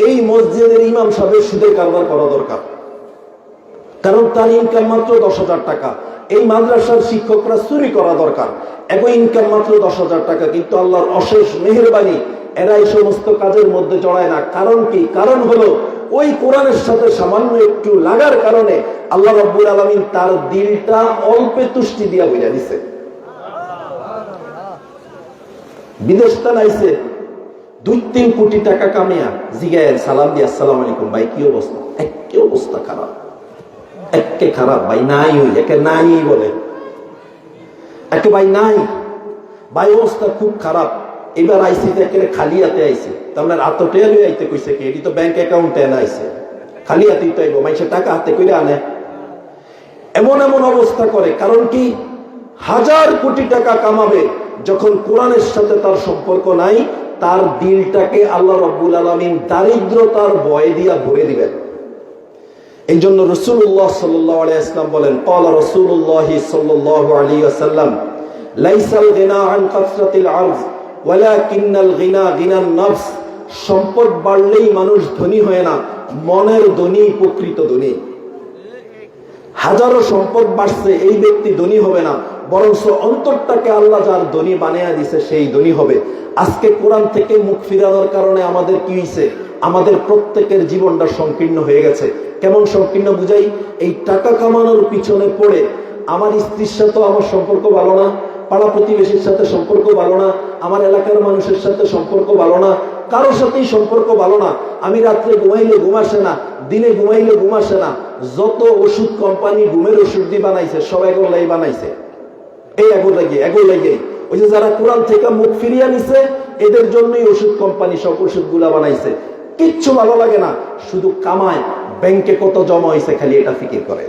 Speaker 2: এই মসজিদের ইমাম সাহেবের সুদের কারবার করা দরকার, কারণ তার ইনকাম মাত্র 10,000 টাকা। এই মাদ্রাসার শিক্ষকরা চুরি করা দরকার, একই ইনকাম মাত্র 10,000 টাকা। কিন্তু আল্লাহর অশেষ মেহেরবানি, এরা এই সমস্ত কাজের মধ্যে জড়ায় না। কারণ কি? কারণ হলো ওই কোরআনের সাথে সামান্য একটু লাগার কারণে আল্লাহ রাব্বুল আলামিন তার দিলটা অল্পে তুষ্টি দিয়া বইলা দিছে। বিদেশটা নাইছে 2-3 কোটি টাকা কামিয়া, জিগায়ের সালাম দিয়ে আসসালামু আলাইকুম ভাই, কি অবস্থা? একে অবস্থা খারাপ, একে খারাপ ভাই, নাই হই, একে নাই বলে, একে ভাই নাই ভাই, অবস্থা খুব খারাপ। এবার আইসি দেখে খালি হাতে আইসি, তাহলে আতটে আইতে কইছে কি, এটি তো ব্যাংক অ্যাকাউন্টে না আইসে, খালি হাতেই তো আইব, মানুষের টাকা হাতে করে আনে। এমন এমন অবস্থা করে। কারণ কি? 1000 কোটি টাকা কামাবে, যখন কোরআনের সাথে তার সম্পর্ক নাই, তার দিলটাকে আল্লাহ রাব্বুল আলামিন দারিদ্রতার ভয় দিয়া ভরে দিবেন। এই জন্য রাসূলুল্লাহ সাল্লাল্লাহু আলাইহি ওয়াসাল্লাম বলেন, ক্বালা রাসূলুল্লাহ সাল্লাল্লাহু আলাইহি ওয়াসাল্লাম, লাইসাল গিনা আন কাসরাতিল আরজ ওয়ালাকিন্নাল গিনা গিনান নফস। সম্পদ বাড়লেই মানুষ ধনী হয় না, মনের ধনী প্রকৃত ধনী। হাজারো সম্পদ বাড়ছে, এই ব্যক্তি ধনী হবে না, বরং অন্তরটাকে আল্লাহ যার ধনী বানিয়ে দিছে সেই ধনী হবে। আজকে কোরআন থেকে মুখ ফিরানোর কারণে আমাদের কি হয়েছে? আমাদের প্রত্যেকের জীবনটা সংকীর্ণ হয়ে গেছে। কেমন সংকীর্ণ বুঝাই? এই টাকা কামানোর পিছনে পড়ে আমার স্ত্রীর সাথে আমার সম্পর্ক ভালো না, পাড়া প্রতিবেশীর সাথে সম্পর্ক ভালো না, আমার এলাকার মানুষের সাথে সম্পর্ক ভালো না, কারোর সাথেই সম্পর্ক ভালো না, আমি রাত্রে ঘুমাইলে ঘুম আসে না, দিনে ঘুমাইলে ঘুম আসে না। যত ওষুধ কোম্পানি ঘুমের ওষুধ দিয়ে বানাইছে সব এগুলাই বানাইছে, এই এগো লাগে ওই যে যারা কোরআন থেকে মুখ ফিরিয়ে নিছে এদের জন্যই ওষুধ কোম্পানি সব ওষুধগুলা বানাইছে। কিচ্ছু ভালো লাগে না, শুধু কামায়, ব্যাংকে কত জমা হয়েছে খালি এটা ফিকির করে।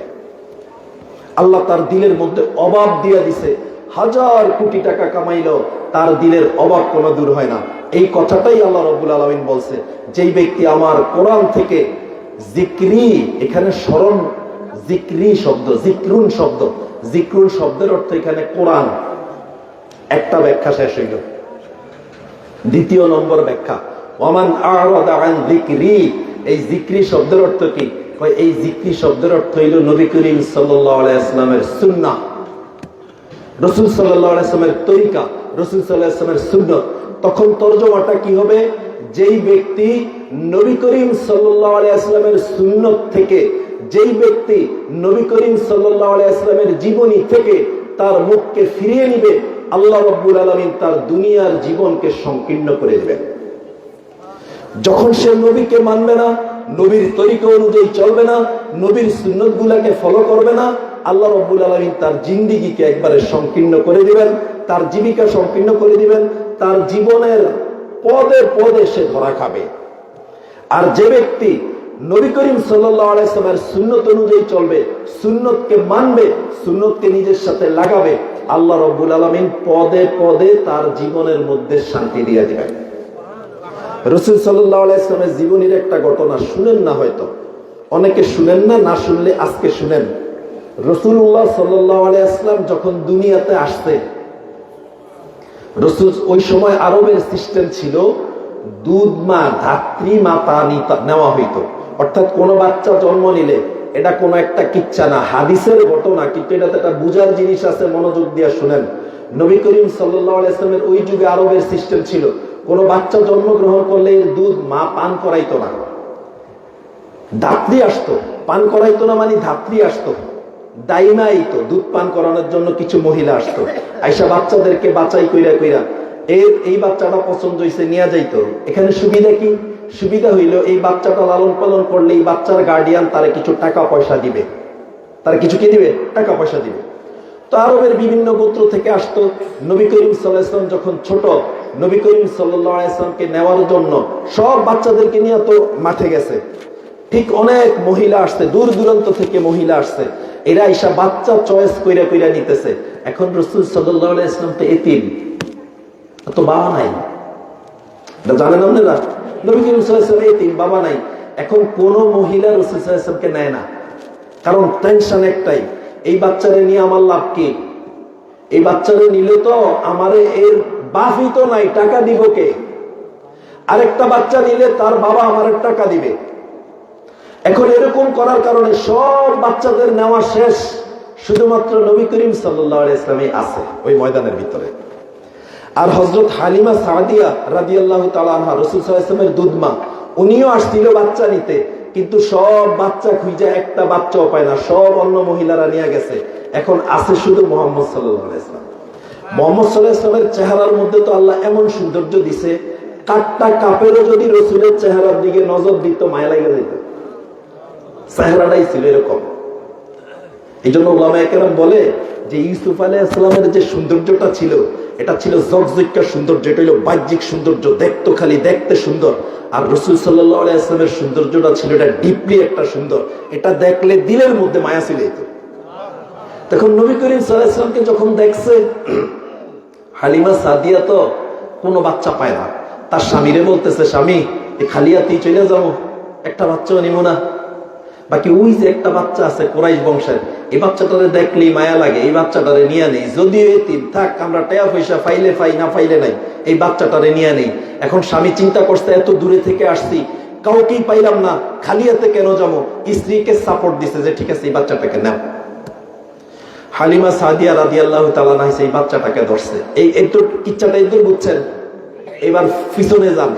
Speaker 2: আল্লাহ তার দিলের মধ্যে অভাব দিয়ে দিছে, হাজার কোটি টাকা কামাইলো তার দিলের অভাব কোনো দূর হয় না। এই কথাটাই আল্লাহ রাব্বুল আলামিন বলছে, যেই ব্যক্তি আমার কোরআন থেকে জিক্রি, এখানে স্মরণ, জিক্রি শব্দ, জিক্রুন শব্দ, জিক্রুন শব্দের অর্থ এখানে কোরআন। একটা ব্যাখ্যা শেষ হইল, দ্বিতীয় নম্বর ব্যাখ্যা, ওয়ামান আ'রাদা আন যিকরি, এই জিক্রি শব্দের অর্থ কি? এই জিক্রি শব্দের অর্থ হইল নবী করিম সাল্লাল্লাহু আলাইহি ওয়াসাল্লামের সুন্নাহ, রাসূল সাল্লাল্লাহু আলাইহি ওয়াসাল্লামের তরিকা, রাসূল সাল্লাল্লাহু আলাইহি ওয়াসাল্লামের সুন্নাত। তখন তরজমাটা কি হবে? যেই ব্যক্তি নবী করিম সাল্লাল্লাহু আলাইহি ওয়াসাল্লামের সুন্নাত থেকে, যেই ব্যক্তি নবী করিম সাল্লাল্লাহু আলাইহি ওয়াসাল্লামের জীবনী থেকে তার মুখকে ফিরিয়ে নিবে, আল্লাহ রাব্বুল আলামিন তার দুনিয়ার জীবনকে সংকীর্ণ করে দিবেন। যখন সে নবীকে মানবে না, নবীর তরিকা অনুযায়ী চলবে না, নবীর সুন্নাত গুলাকে ফলো করবে না, আল্লাহ রাব্বুল আলামিন তার জিন্দেগিকে একবারে সংকীর্ণ করে দিবেন, তার জীবিকা সংকীর্ণ করে দিবেন, তার জীবনের পদে পদে সে ধরা খাবে। আর যে ব্যক্তি নবী করিম সাল্লাল্লাহু আলাইহি ওয়াসাল্লামের সুন্নাত অনুযায়ী চলবে, সুন্নাতকে মানবে, সুন্নাতকে নিজের সাথে লাগাবে, আল্লাহ রাব্বুল আলামিন পদে পদে তার জীবনের মধ্যে শান্তি দিয়ে দিবেন। রাসূল সাল্লাল্লাহু আলাইহি ওয়াসাল্লামের জীবনের একটা ঘটনা শুনেন না, হয়তো অনেকে শুনেন না, না শুনলে আজকে শুনেন। রাসূলুল্লাহ সাল্লাল্লাহু আলাইহি ওয়াসাল্লাম যখন দুনিয়াতে আসছে, রাসূল ওই সময় আরবের সিস্টেম ছিল দুধ মা, ধাত্রী মাতা নেওয়া হইতো। অর্থাৎ কোনো বাচ্চা জন্ম নিলে, এটা কোনো একটা কিচ্ছা না, হাদিসের ঘটনা, কিন্তু এটাতে একটা বুঝার জিনিস আছে, মনোযোগ দিয়ে শুনেন। নবী করিম সাল্লাল্লাহু আলাইহি ওয়াসাল্লামের ওই যুগে আরবের সিস্টেম ছিল, কোনো বাচ্চা জন্মগ্রহণ করলে এর দুধ মা পান করাইতো না, ধাত্রী আসতো। পান করাইতো না মানে ধাত্রী আসতো, দাইমা আইতো, দুধ পান করানোর জন্য কিছু মহিলা আসতো, আইসা বাচ্চাদেরকে বাছাই কইরা কইরা এই বাচ্চাটা পছন্দ হয়েছে নিয়ে যাইতো। এখানে সুবিধা কি? সুবিধা হইল এই বাচ্চাটা লালন পালন করলে এই বাচ্চার গার্ডিয়ান তারে কিছু টাকা পয়সা দিবে, তারা কিছু কি দিবে? টাকা পয়সা দিবে। তো আরবের বিভিন্ন গোত্র থেকে আসতো। নবী করিম সাল্লাল্লাহু আলাইহি ওয়াসাল্লাম যখন ছোট, নবী করিম সাল্লাল্লাহু আলাইহি ওয়াসাল্লামকে নেওয়ার জন্য সব বাচ্চাদেরকে নিয়ে তো মাঠে গেছে, ঠিক অনেক মহিলা আসছে, দূর দূরান্ত থেকে মহিলা আসছে, এরা আইসা বাচ্চা চয়েস কইরা কইরা নিতেছে। এখন রাসূল সাল্লাল্লাহু আলাইহি ওয়াসাল্লাম তো এতিম, তো বাবা নাই, জানেন আপনারা, নবী করিম সাল্লাল্লাহু আলাইহি ওয়াসাল্লাম এতিম, বাবা নাই। এখন কোন মহিলা রাসূল সাল্লাল্লাহু আলাইহি ওয়াসাল্লামকে নেয় না, কারণ টেনশন একটাই, এই বাচ্চারে নিয়ে আমার লাভ কি? এই বাচ্চারে নিলে তো আমারে এর বাপই তো নাই, টাকা দিব কে? আরেকটা বাচ্চা নিলে তার বাবা আমার টাকা দিবে। এখন এরকম করার কারণে সব বাচ্চাদের নেওয়া শেষ, শুধুমাত্র নবী করিম সাল্লাল্লাহু আলাইহি ওয়াসাল্লামই আছে ওই ময়দানের ভিতরে। আর হযরত হালিমা সাদিয়া রাদিয়াল্লাহু তাআলা আনহা, রাসূল সাল্লাল্লাহু আলাইহি ওয়াসাল্লামের দুধমা, উনিও আসছিল বাচ্চা নিতে, কিন্তু সব বাচ্চা খুঁজে একটা বাচ্চাও পায় না, সব অন্য মহিলারা নিয়ে গেছে। এখন আছে শুধু মুহাম্মদ সাল্লাল্লাহু আলাইহি ওয়াসাল্লাম। মুহাম্মদ সাল্লাল্লাহু আলাইহি ওয়াসাল্লামের চেহারার মধ্যে তো আল্লাহ এমন সৌন্দর্য দিছে, কাটটা কাপেরও যদি রাসূলের চেহারার দিকে নজর দিত মায়া লাগে যেত, চেহারাটাই ছিল এরকম। এই জন্য উলামায়ে কেরাম বলে যে ইউসুফ আলাইহিস সালামের যে সৌন্দর্যটা ছিল, এটা ছিল জগজগা সৌন্দর্য, এটা হলো বাহ্যিক সৌন্দর্য, দেখতো খালি দেখতে সুন্দর। আর রাসূল সাল্লাল্লাহু আলাইহি ওয়াসাল্লামের সৌন্দর্যটা ছিল এটা ডিপলি একটা সুন্দর, এটা দেখলে দিলের মধ্যে মায়া ছিল। তখন নবী করিম সাল্লাল্লাহু আলাইহি ওয়াসাল্লামকে যখন দেখছে, হালিমা সাদিয়া তো কোনো বাচ্চা পায় না, তার স্বামীরে বলতেছে, স্বামী এই খালিয়াতেই চলে যাবো, একটা বাচ্চাও নিব না, বাকি ওই যে একটা বাচ্চা আছে কুরাইশ বংশের, এই বাচ্চাটারে দেখলেই মায়া লাগে, এই বাচ্চাটারে নিয়ে নেই, যদিও এতিম থাক, আমরা টাকা পয়সা পাইলে পাই, না পাইলে নাই, এই বাচ্চাটারে নিয়ে নেই। এখন স্বামী চিন্তা করছে, এত দূরে থেকে আসছি, কাউকেই পাইলাম না, খালিয়াতে কেন যাবো? স্ত্রীকে সাপোর্ট দিছে যে ঠিক আছে এই বাচ্চাটাকে নাও। হালিমা সাদিয়া রাদিয়াল্লাহু তাআলা আনহা এই বাচ্চাটাকে ধরছে। এই একটু কিচ্ছাটা একটু বুঝছেন, এবার পিছনে যান।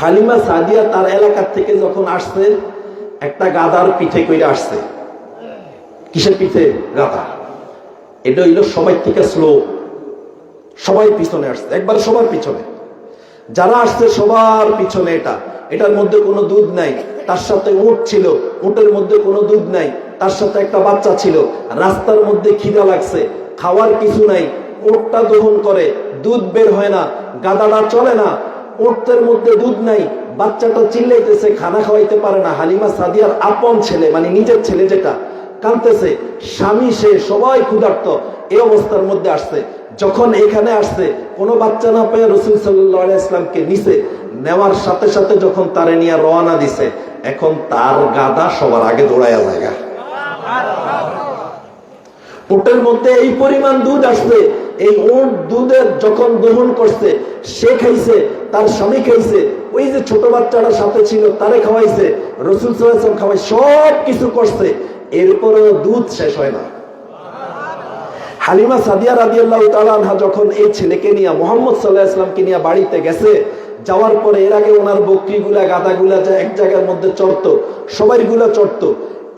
Speaker 2: হালিমা সাদিয়া তার এলাকার থেকে যখন আসছে, একটা গাদার পিঠে কইরা আসছে। কিসের পিঠে? গাদা। এটা হইল সবাই থেকে স্লো, সবাই পিছনে আসছে, একবার সবার পিছনে। যারা আসছে সবার পিছনে এটার মধ্যে কোনো দুধ নাই, তার সাথে উট ছিল, উটের মধ্যে কোনো দুধ নাই, তার সাথে একটা বাচ্চা ছিল। রাস্তার মধ্যে খিদা লাগছে, খাওয়ার কিছু নাই, উটটা দহন করে, দুধ বের হয় না, গাদাটা চলে না, উটের মধ্যে দুধ নাই, বাচ্চাটা চিল্লাইতেছে, খানা খাওয়াইতে পারে না। হালিমা সাদিয়ার আপন ছেলে, মানে নিজের ছেলে যেটা, কাঁদতেছে, স্বামী সে, সবাই ক্ষুধার্ত, এই অবস্থার মধ্যে আসছে। যখন এখানে আসছে, কোনো বাচ্চা না পেয়ে রাসূল সাল্লাল্লাহু আলাইহি ওয়াসাল্লামকে নিছে, নেওয়ার সাথে সাথে যখন তারে নিয়ে রওনা দিছে, এখন তার গাদা সবার আগে দৌড়াইয়া জায়গা। উটের মধ্যে এই পরিমাণ দুধ আসছে, এই উট দুধের যখন দহন করছে, সে খাইছে, তার স্বামী খাইছে, ওই যে ছোট বাচ্চাটা সাথে ছিল তারে খাওয়াইছে, রাসূল সাল্লাল্লাহু আলাইহি ওয়াসাল্লাম খাওয়াই, সব কিছু করছে, এরপরেও দুধ শেষ হয় না। হালিমা সাদিয়া রাদিয়াল্লাহু তাআলা আনহা যখন এই ছেলেকে নিয়ে, মুহাম্মদ সাল্লাল্লাহু আলাইহি ওয়াসাল্লামকে নিয়ে বাড়িতে গেছে, যাওয়ার পরে এর আগে ওনার বকরিগুলা গাদাগুলা যে এক জায়গার মধ্যে চড়তো, সবাইগুলা চড়তো,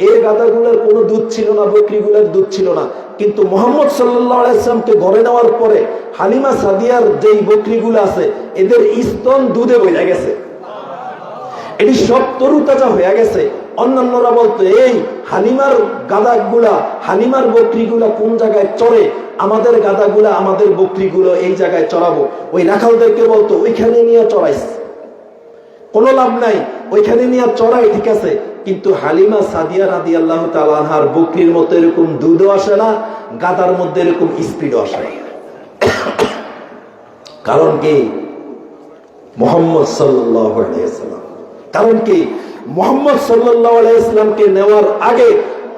Speaker 2: এই গাদাগুলার কোনো দুধ ছিল না, বকরিগুলার দুধ ছিল না। কিন্তু মুহাম্মদ সাল্লাল্লাহু আলাইহি ওয়াসাল্লামকে ঘরে নেওয়ার পরে হালিমা সাদিয়ার যেই বকরিগুলো আছে, এদের স্তন দুধে বইয়া গেছে, এটি সব তরুতাজা হয়ে গেছে। অন্যান্যরা বলতো, এই হালিমার গাদাগুলা, হালিমার বকরিগুলা কোন জায়গায় চড়ে, আমাদের গাদাগুলা, আমাদের বকরিগুলো এই জায়গায় চড়াবো। ওই রাখালদেরকে বলতো, ওইখানে নিয়ে চড়াইস, কোনো লাভ নাই, ওইখানে নিয়ে চড়াই, ঠিক আছে, কিন্তু হালিমা সাদিয়া রাদিয়াল্লাহু তাআলা আনহার বকরির মতো এরকম দুধও আসে না, গাদার মধ্যে এরকম স্পিডও আসে না। কারণ কি? মুহাম্মদ সাল্লাল্লাহু আলাইহি ওয়াসাল্লাম। কারণ কি? মুহাম্মদ সাল্লাল্লাহু আলাইহি ওয়াসাল্লামকে নেওয়ার আগে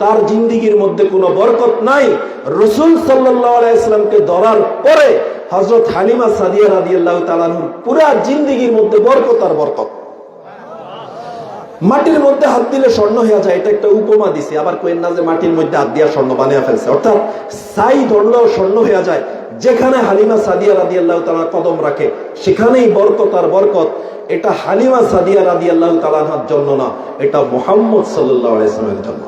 Speaker 2: তার জিন্দেগীর মধ্যে কোনো বরকত নাই। রাসূল সাল্লাল্লাহু আলাইহি ওয়াসাল্লামকে ধরার পরে হযরত হালিমা সাদিয়া রাদিয়াল্লাহু তাআলা আনহার পুরা জিন্দেগীর মধ্যে বরকত আর বরকত। মাটির মধ্যে হাত দিলে স্বর্ণ হয়ে যায়, এটা একটা উপমা দিছে। আবার কইেন না যে মাটির মধ্যে হাত দিয়া স্বর্ণ বানিয়ে ফেলছে, অর্থাৎ ছাই ধরলেও স্বর্ণ হয়ে যায়। যেখানে হালিমা সাদিয়া রাদিয়াল্লাহু তাআলা কদম রাখে, সেখানেই বরকত আর বরকত। এটা হালিমা সাদিয়া রাদিয়াল্লাহু তাআলা আনহার জন্য না, এটা মুহাম্মদ সাল্লাল্লাহু আলাইহি ওয়াসাল্লামের জন্য।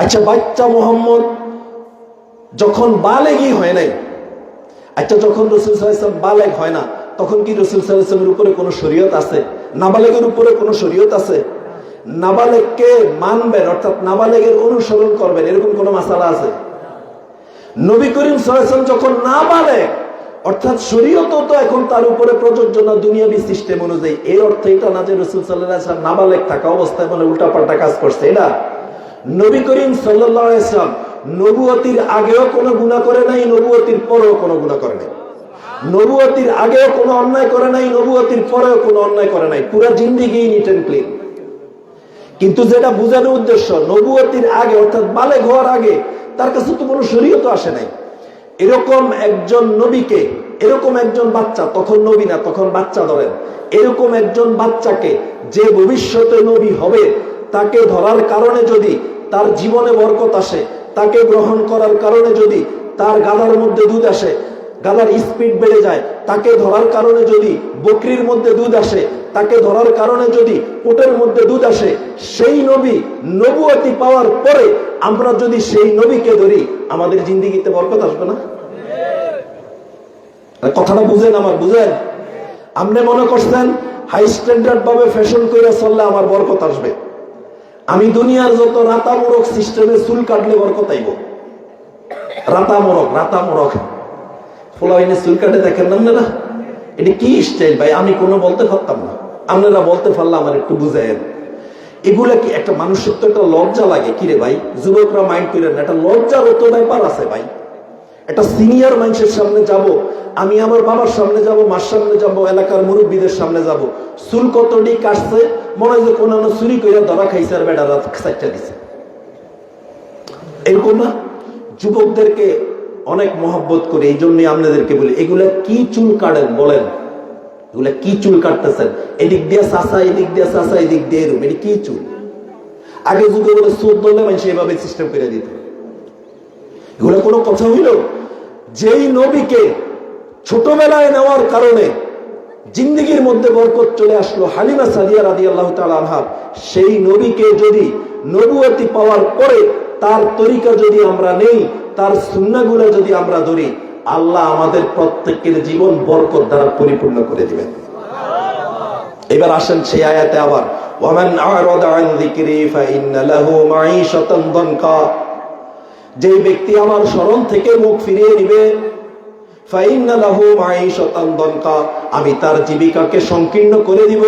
Speaker 2: আচ্ছা, বাচ্চা মুহাম্মদ যখন বালেগই হয় নাই, আচ্ছা যখন রাসূল সাল্লাল্লাহু আলাইহি ওয়াসাল্লাম বালেগ হয় না, তখন কি রাসূল সাল্লাল্লাহু আলাইহি ওয়াসাল্লামের উপরে কোনো শরীয়ত আছে? নাবালেগের উপরে কোনো শরীয়ত আছে? নাবালেগকে মানবেন, অর্থাৎ নাবালেগের অনুসরণ করবেন, এরকম কোনো মাসালা আছে? নবী করিম সাল্লাল্লাহু আলাইহি ওয়াসাল্লাম যখন নাবালেগ, অর্থাৎ শরীয়ত তো এখন তার উপরে প্রযোজ্য না দুনিয়াবী সিস্টেম অনুযায়ী। এর অর্থ এটা না যে রাসূল সাল্লাল্লাহু আলাইহি ওয়াসাল্লাম নাবালেগ থাকা অবস্থায় মানে উল্টাপাল্টা কাজ করছে, এটা। নবী করিম সাল্লাল্লাহু আলাইহি ওয়াসাল্লাম নবুয়তির আগেও কোনো গুনাহ করে নাই, নবুয়তির পরেও কোনো গুনাহ করে নাই। নবুয়তির আগেও কোনো অন্যায় করে নাই, নবুয়তির পরেও কোনো অন্যায় করে নাই, পুরো জিন্দেগি নিট এন্ড ক্লিন। কিন্তু যেটা বোঝানোর উদ্দেশ্য, নবুয়তির আগে অর্থাৎ বালেগ হওয়ার আগে তার কাছে তো কোনো শরীয়ত আসে নাই। এরকম একজন নবীকে, এরকম একজন বাচ্চা, তখন নবী না, তখন বাচ্চা ধরেন, এরকম একজন বাচ্চাকে যে ভবিষ্যতে নবী হবে, তাকে ধরার কারণে যদি তার জীবনে বরকত আসে, তাকে গ্রহণ করার কারণে যদি তার গাদার মধ্যে দুধ আসে, গাদার স্পিড বেড়ে যায়, তাকে ধরার কারণে যদি বকরির মধ্যে দুধ আসে, তাকে ধরার কারণে যদি উটের মধ্যে দুধ আসে, সেই নবী নবুয়তি পাওয়ার পরে আমরা যদি সেই নবীকে ধরি, আমাদের জিন্দেগিতে বরকত আসবে না? কথাটা বুঝেন আমার, বুঝেন? আপনি মনে করছেন হাই স্ট্যান্ডার্ড ভাবে ফ্যাশন করে চললে আমার বরকত আসবে। আমি দুনিয়ার যত রাতামূরক সিস্টেমে চুল কাটলে বরকত আইব। রাতামূরক ফোলাইনে চুল কাটে দেখেন না আপনারা? এটা কি স্টাইল ভাই? আমি কোনো বলতে পারতাম না, আপনারা বলতে পারলে আমার একটু বুঝায়েন। এগুলা কি একটা মানুষের তো একটা লজ্জা লাগে, কিরে ভাই? যুবকরা মাইন্ড করেন না, একটা লজ্জার তো ব্যাপার আছে ভাই। একটা সিনিয়র মানুষের সামনে যাব, আমি আমার বাবার সামনে যাব, মার সামনে যাব, এলাকার মুরব্বীদের সামনে যাব, চুল কতটি কাটছে, মনে হয় যে কোন চুরি করে ধরা খাইছে আর বেড়া রাত চারটা দিছে, এরকম না? যুবকদেরকে অনেক মহব্বত করে, এই জন্যই আপনাদেরকে বলি, এগুলা কি চুল কাটেন বলেন? এগুলা কি চুল কাটতেছেন? এদিক দিয়ে চাষা, এদিক দিয়ে চাষা, এদিক দিয়ে এরম, এটি কি চুল? আগে যুগে বলে 14 মানুষ এভাবে সিস্টেম করে দিত। এগুলো কোনো কথা হইল? যেই নবীকে ছোটবেলায় নেওয়ার কারণে জিন্দেগির মধ্যে বরকত চলে আসলো। হালিমা সাদিয়া রাদিয়াল্লাহু তাআলা আনহা, সেই নবীকে যদি নবুয়তি পাওয়ার পরে তার তরিকা যদি আমরা নেই, তার সুন্নাহগুলো যদি আমরা ধরি, আল্লাহ আমাদের প্রত্যেকের জীবন বরকত দ্বারা পরিপূর্ণ করে দিবেন। এবার আসেন সেই আয়াতে আবার, ওয়ামান আ'রাদা আন যিকরি ফাইন্না লাহু মাঈশাতান দানকা, যে ব্যক্তি আমার স্মরণ থেকে মুখ ফিরিয়ে নিবে, ফাইন্না লাহু মাঈশাতান দানকা, আমি তার জীবিকাকে সংকীর্ণ করে দিব,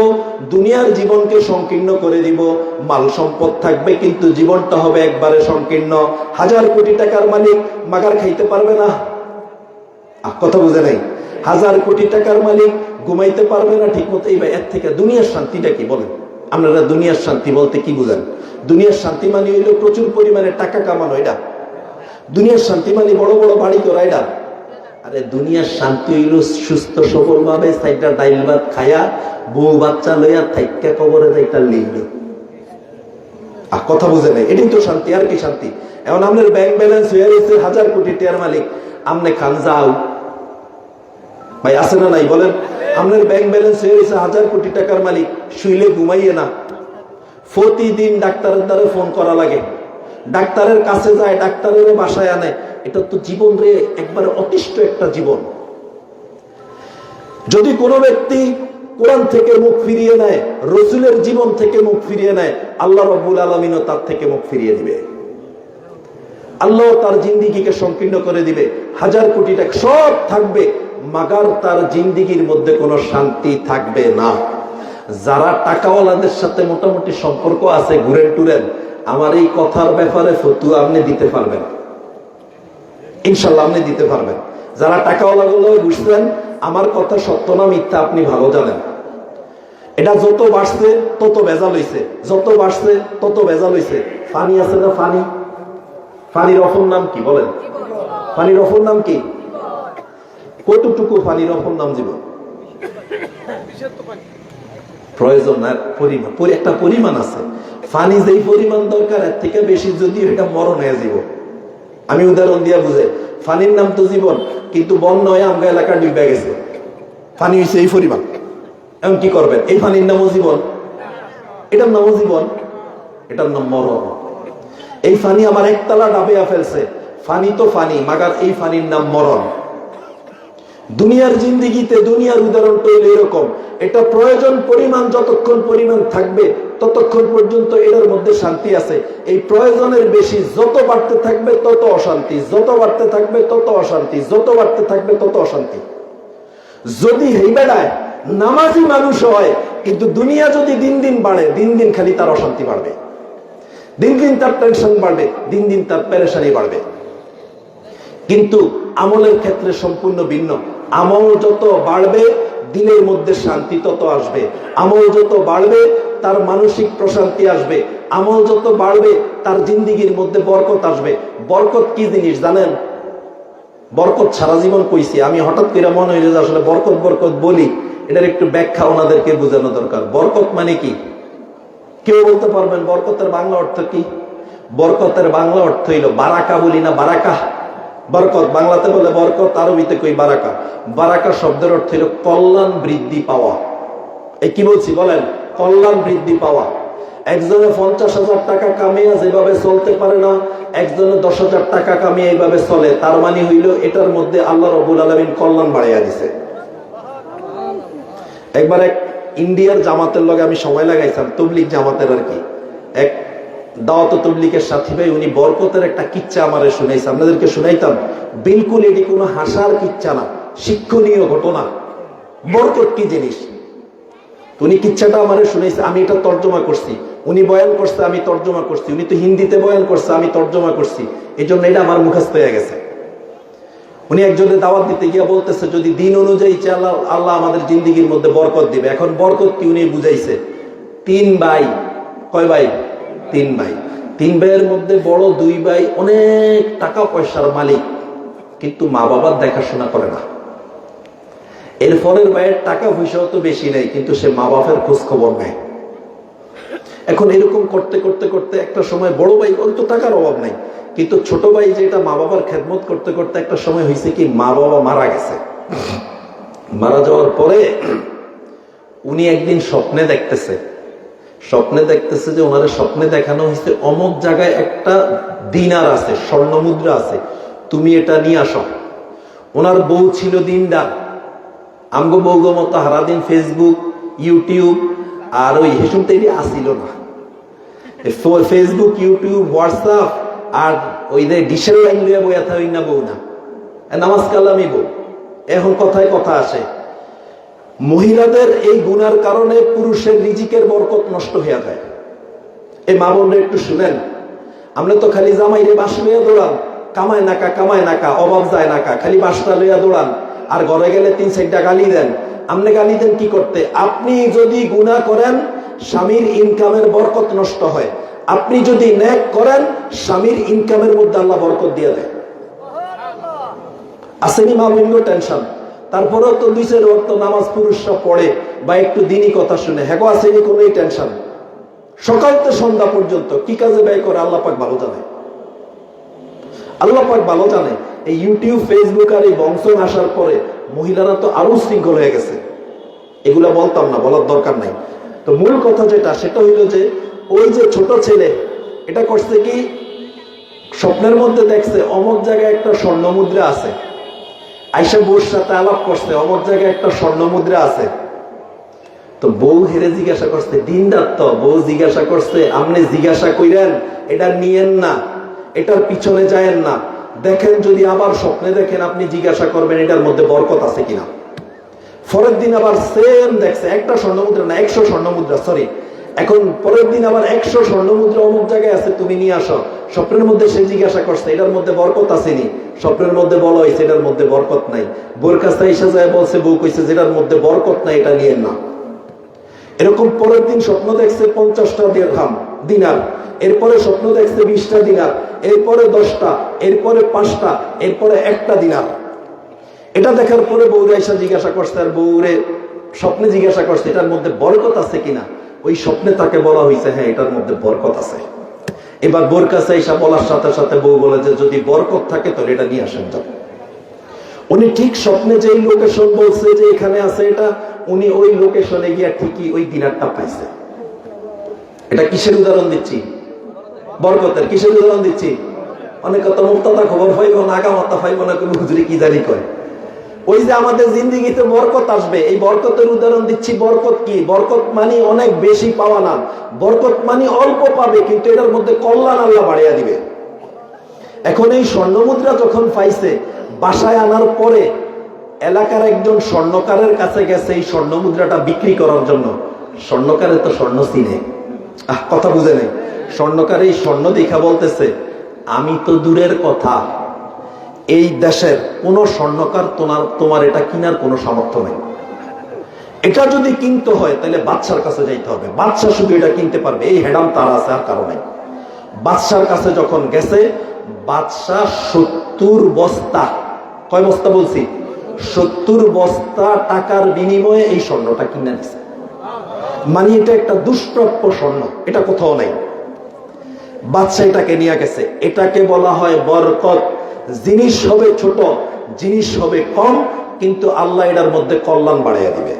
Speaker 2: দুনিয়ার জীবনকে সংকীর্ণ করে দিব। মাল সম্পদ থাকবে কিন্তু জীবনটা হবে একবারে সংকীর্ণ। 1000 কোটি টাকার মালিক মাগার খাইতে পারবে না, কথা বুঝে নাই? 1000 কোটি টাকার মালিক ঘুমাইতে পারবে না ঠিক মতো। এইবার এর থেকে দুনিয়ার শান্তিটা কি বলেন আপনারা? দুনিয়ার শান্তি বলতে কি বুঝেন? দুনিয়ার শান্তি মানে হইল প্রচুর পরিমাণে টাকা কামানো, এটা দুনিয়ার শান্তি মানে বড় বড় বাড়ি করা, এটা। আরে দুনিয়ার শান্তি হইল সুস্থ সবল ভাবে সাইডটা ডাইল ভাত খায়া বউ বাচ্চা লইয়া থাইকা কবরে যাইটা লিখল, কথা বুঝে নাই? এটাই তো শান্তি, আর কি শান্তি? এখন আপনার ব্যাংক ব্যালেন্স হয়ে গেছে 1000 কোটি টাকার মালিক, আমনে খান যাও ভাই, আছে না নাই বলেন? আপনার ব্যাংক ব্যালেন্স হয়ে গেছে 1000 কোটি টাকার মালিক, শুইলে ঘুমাইয়ে না, প্রতিদিন ডাক্তারের দ্বারা ফোন করা লাগে, ডাক্তারের কাছে যায়, ডাক্তারের বাসায় আনে। এটা তো জীবন রে একবারে অতিষ্ঠ একটা জীবন। যদি কোনো ব্যক্তি কোরআন থেকে মুখ ফিরিয়ে নেয়, রসুলের জীবন থেকে মুখ ফিরিয়ে নেয়, আল্লাহ রাব্বুল আলামিনও তার থেকে মুখ ফিরিয়ে দিবে। আল্লাহ তার জিন্দিগিকে সংকীর্ণ করে দিবে। 1000 কোটি টাকা সব থাকবে, মাগার তার জিন্দিগির মধ্যে কোনো শান্তি থাকবে না। যারা টাকাওয়ালাদের সাথে মোটামুটি সম্পর্ক আছে, ঘুরেন টুরেন, আমার এই কথার ব্যাপারে ফতুয়া আপনি দিতে পারবেন, ইনশাল্লাহ আপনি দিতে পারবেন। যারা টাকাওয়ালা গুলো বুঝছেন আমার কথা সত্য না মিথ্যা আপনি ভালো জানেন। এটা যত বাড়ছে তত ভেজাল হইছে, যত বাড়ছে তত ভেজাল হইছে। পানি আছে না, পানি, পানির অপর নাম কি বলেন? পানির অপর নাম কি? কতটুকু পানির অপর নাম জীবন? প্রয়োজন না, পরিমাণ, একটা পরিমাণ আছে। পানি যেই পরিমাণ দরকার এর থেকে বেশি যদি এটা মরণ হয়ে যাব। আমি উদাহরণ দিয়া বুঝে, পানির নাম তো জীবন, কিন্তু বন্যা হয়ে আমগা এলাকা ডুবে গেছে, পানি হয়েছে এই পরিমাণ, এখন কি করবেন? এই পানির নামও জীবন, এটার নামও জীবন, এটার নাম মরণ। এই পানি আমার একতলা ডাবেয়া ফেলছে, পানি তো পানি, মাগার এই পানির নাম মরণ। দুনিয়ার জিন্দিগিতে দুনিয়ার উদাহরণ তৈরি এরকম, এটা প্রয়োজন পরিমাণ যতক্ষণ পরিমাণ থাকবে ততক্ষণ পর্যন্ত এটার মধ্যে শান্তি আছে। এই প্রয়োজনের বেশি যত বাড়তে থাকবে তত অশান্তি, যত বাড়তে থাকবে তত অশান্তি, যত বাড়তে থাকবে তত অশান্তি। যদি এই বেড়ায় নামাজি মানুষ হয়, কিন্তু দুনিয়া যদি দিন দিন বাড়ে, দিন দিন খালি তার অশান্তি বাড়বে, দিন দিন তার টেনশন বাড়বে, দিন দিন তার পেরেশানি বাড়বে। কিন্তু আমলের ক্ষেত্রে সম্পূর্ণ ভিন্ন। আমল যত বাড়বে দিলের মধ্যে শান্তি তত আসবে, আমল যত বাড়বে তার মানসিক প্রশান্তি আসবে, আমল যত বাড়বে তার জিন্দিগির মধ্যে বরকত আসবে। বরকত কি জিনিস জানেন? বরকত সারা জীবন কইছি, আমি হঠাৎ করে মনে হইল যে আসলে বরকত বরকত বলি, এটার একটু ব্যাখ্যা ওনাদেরকে বোঝানো দরকার। বরকত মানে কি? কেউ বলতে পারবেন বরকতের বাংলা অর্থ কি? বরকতের বাংলা অর্থ হইল বারাকা, বলি না বারাকা? বরকত বাংলাতে বলে বরকত, আরবিতে কই বারাকা। বারাকা শব্দের অর্থ হইল কল্যাণ বৃদ্ধি পাওয়া। এই কি বলছি বলেন? কল্যাণ বৃদ্ধি পাওয়া। একজনে 50,000 টাকা কামিয়ে যেভাবে চলতে পারে না, একজনে 10,000 টাকা কামিয়ে এইভাবে চলে, তার মানে হইল এটার মধ্যে আল্লাহ রাব্বুল আলামিন কল্যাণ বাড়াইয়া দিছে। একবার এক ইন্ডিয়ার জামাতের লগে আমি সময় লাগাইছিলাম, তবলিগ জামাতের আর কি, এক দাওয়াত তবলিগের সাথী ভাই, উনি বরকতের একটা কিচ্ছা আমারে শুনাইছে, আপনাদেরকে শুনাইতাম। বিলকুল এটি কোনো হাসার কিচ্ছা না, শিক্ষণীয় ঘটনা। বরকত কি জিনিস উনি কিচ্ছাটা আমারে শুনাইছে, আমি এটা তর্জমা করছি। উনি বয়ান করছে, আমি তর্জমা করছি। উনি তো হিন্দিতে বয়ান করছে, আমি তর্জমা করছি, এই জন্য এটা আমার মুখস্থ হয়ে গেছে। উনি একজনের দাওয়াত দিতে গিয়ে বলতেছে যদি দিন অনুযায়ী আল্লাহ আল্লাহ আমাদের জিন্দিগির মধ্যে বরকত দিবে। এখন বরকত কি উনি বুঝাইছে? 3 ভাই, কয় ভাই? 3 ভাই। 3 ভাইয়ের মধ্যে বড় 2 ভাই অনেক টাকা পয়সার মালিক, কিন্তু মা বাবার দেখাশোনা করে না। এরপরের ভাইয়ের টাকা পয়সাও তো বেশি নেই, কিন্তু সে মা বাপের খোঁজ খবর নেয়। এখন এরকম করতে করতে করতে একটা সময় বড় ভাই, ওর তো টাকার অভাব নাই, কিন্তু ছোট ভাই যেটা মা বাবার খেদমত করতে করতে একটা সময় হয়েছে কি মা বাবা মারা গেছে। মারা যাওয়ার পরে উনি একদিন স্বপ্নে দেখতেছে যে ওনার স্বপ্নে দেখানো হয়েছে অমুক জায়গায় একটা দিনার আছে, স্বর্ণ মুদ্রা আছে, তুমি এটা নিয়ে আসো। ওনার বউ ছিল দিনদার, আমগো বউগো মতো সারাদিন ফেসবুক, ইউটিউব আর ওই হেসুম তৈরি আসিল না। ফেসবুক, ইউটিউব, হোয়াটসঅ্যাপ আর ওই যে ডিশের লাইন লইয়া বইয়া থাকি না বউ না, নামাজ কালামি বউ। এখন কথায় কথা আসে, মহিলাদের এই গুনার কারণে পুরুষের রিজিকের বরকত নষ্ট হয়ে যায়। এই মা বোনরা একটু শুনেন, আমরা তো খালি জামাইরে বাস লইয়া দৌড়ান, কামায় নাকা অভাব যায় নাকা, খালি বাসটা লইয়া দৌড়ান, আর ঘরে গেলে 3-4টা গালি দেন। আপনি গালি দেন কি করতে? আপনি যদি গুনাহ করেন স্বামীর ইনকামের বরকত নষ্ট হয়, আপনি যদি নেক করেন স্বামীর ইনকামের মধ্যে আল্লাহ বরকত দিয়ে দেয়। আসেনি মা বোনগো টেনশন? তারপরেও তো 2-4 ওয়াক্ত নামাজ পুরুষরা পড়ে বা একটু দিনই কথা শুনে, হ্যাঁ আসেনি কোনো টেনশন? সকাল থেকে সন্ধ্যা পর্যন্ত কি কাজে ব্যয় করে আল্লাহ পাক ভালো জানে। আল্লাহ পাক ভালো জানে। এই ইউটিউব, ফেসবুক আর এই বংশন আসার পরে মহিলারা তো আরো শৃঙ্খল হয়ে গেছে। এগুলা বলতাম না, বলার দরকার নাই। তো মূল কথা যেটা, সেটা হইলো যে ওই যে ছোট ছেলে এটা করছে কি, স্বপ্নের মধ্যে দেখছে অমুক জায়গায় একটা স্বর্ণ মুদ্রা আছে, আইসা বউর সাথে আলাপ করছে অমুক জায়গায় একটা স্বর্ণ মুদ্রা আছে। তো বউ হেরে জিজ্ঞাসা করছে, দিনদার তো, বউ জিজ্ঞাসা করছে, আপনি জিজ্ঞাসা কইরেন এটা নিয়েন না, এটার পিছনে যায়েন না, দেখেন যদি আবার স্বপ্নে দেখেন আপনি জিজ্ঞাসা করবেন এটার মধ্যে বরকত আছে কিনা। পরের দিন আবার সেম দেখছে, একটা স্বর্ণ মুদ্রা না 100 স্বর্ণ মুদ্রা, সরি, এখন পরের দিন আবার 100 স্বর্ণ মুদ্রা অমুক জায়গায় আছে, তুমি নিয়ে আসো। স্বপ্নের মধ্যে সে জিজ্ঞাসা করছে এটার মধ্যে বরকত আসেনি, স্বপ্নের মধ্যে বলা হয়েছে এটার মধ্যে বরকত নাই। বউর কাছে এসে যায় বলছে, বউ কইছে যেটার মধ্যে বরকত নাই এটা নিয়েন না। এরকম পরের দিন স্বপ্ন দেখছে 50টা দিনার, এরপরে স্বপ্ন দেখছে 20টা দিনার, এরপরে 10টা, এরপরে 5টা, এরপরে 1টা দিনার। এটা দেখার পরে বউরে এসে জিজ্ঞাসা করছে, আর বউরে স্বপ্নে জিজ্ঞাসা করছে এটার মধ্যে বরকত আছে কিনা। ওই স্বপ্নে তাকে বলা হয়েছে হ্যাঁ এটার মধ্যে বরকত আছে। এবার বউর কাছে এসে বলার সাথে সাথে বউ বলে যে যদি বরকত থাকে তাহলে এটা নিয়ে আসেন। উনি ঠিক স্বপ্নে যে লোকেশন বলছে যে এখানে আছে এটা, উনি ওই লোকেশনে গিয়া ঠিকই ওই দিনারটা পাইছে। এটা কিসের উদাহরণ দিচ্ছি? বরকতের। কিসের উদাহরণ দিচ্ছি? অনেক কথা মুক্তাদা খবর পাইব না, আগামাতা পাইব না, কোনো হুজুরি কি জানি কয়। ওই যে আমাদের জিন্দিগিতে বরকত আসবে, এই বরকতের উদাহরণ দিচ্ছি। বরকত কি? বরকত মানে অনেক বেশি পাওয়া না, বরকত মানে অল্প পাবে কিন্তু এটার মধ্যে কল্যাণ আল্লাহ বাড়িয়ে দিবে। এখন এই স্বর্ণ মুদ্রা যখন পাইছে, বাসায় আনার পরে এলাকার একজন স্বর্ণকারের কাছে গেছে এই স্বর্ণ মুদ্রাটা বিক্রি করার জন্য। স্বর্ণকারের তো স্বর্ণ চিনে, কথা বুঝে নেই। স্বর্ণকার এই স্বর্ণ দেখা বলতেছে, আমি তো দূরের কথা, এই দেশের কোন স্বর্ণকার তোমার এটা কিনার কোনো সামর্থ্য নেই। এটা যদি কিনতে হয় তাহলে বাদশার কাছে যাইতে হবে, বাদশা শুধু এটা কিনতে পারবে, এই হেডাম তার আছে আর কারো নাই। বাদশার কাছে যখন গেছে, বাদশা 70 বস্তা, কয় বস্তা বলছি? 70 বস্তা টাকার বিনিময়ে এই স্বর্ণটা কিনে নিছে। মানে এটা একটা দুষ্প্রাপ্য স্বর্ণ, এটা কোথাও নাই। বাদশা এটাকে নিয়ে গেছে। এটাকে বলা হয় বরকত। জিনিস হবে ছোট, জিনিস হবে কম, কিন্তু আল্লাহ এটার মধ্যে কল্যাণ বাড়াইয়া দিবে।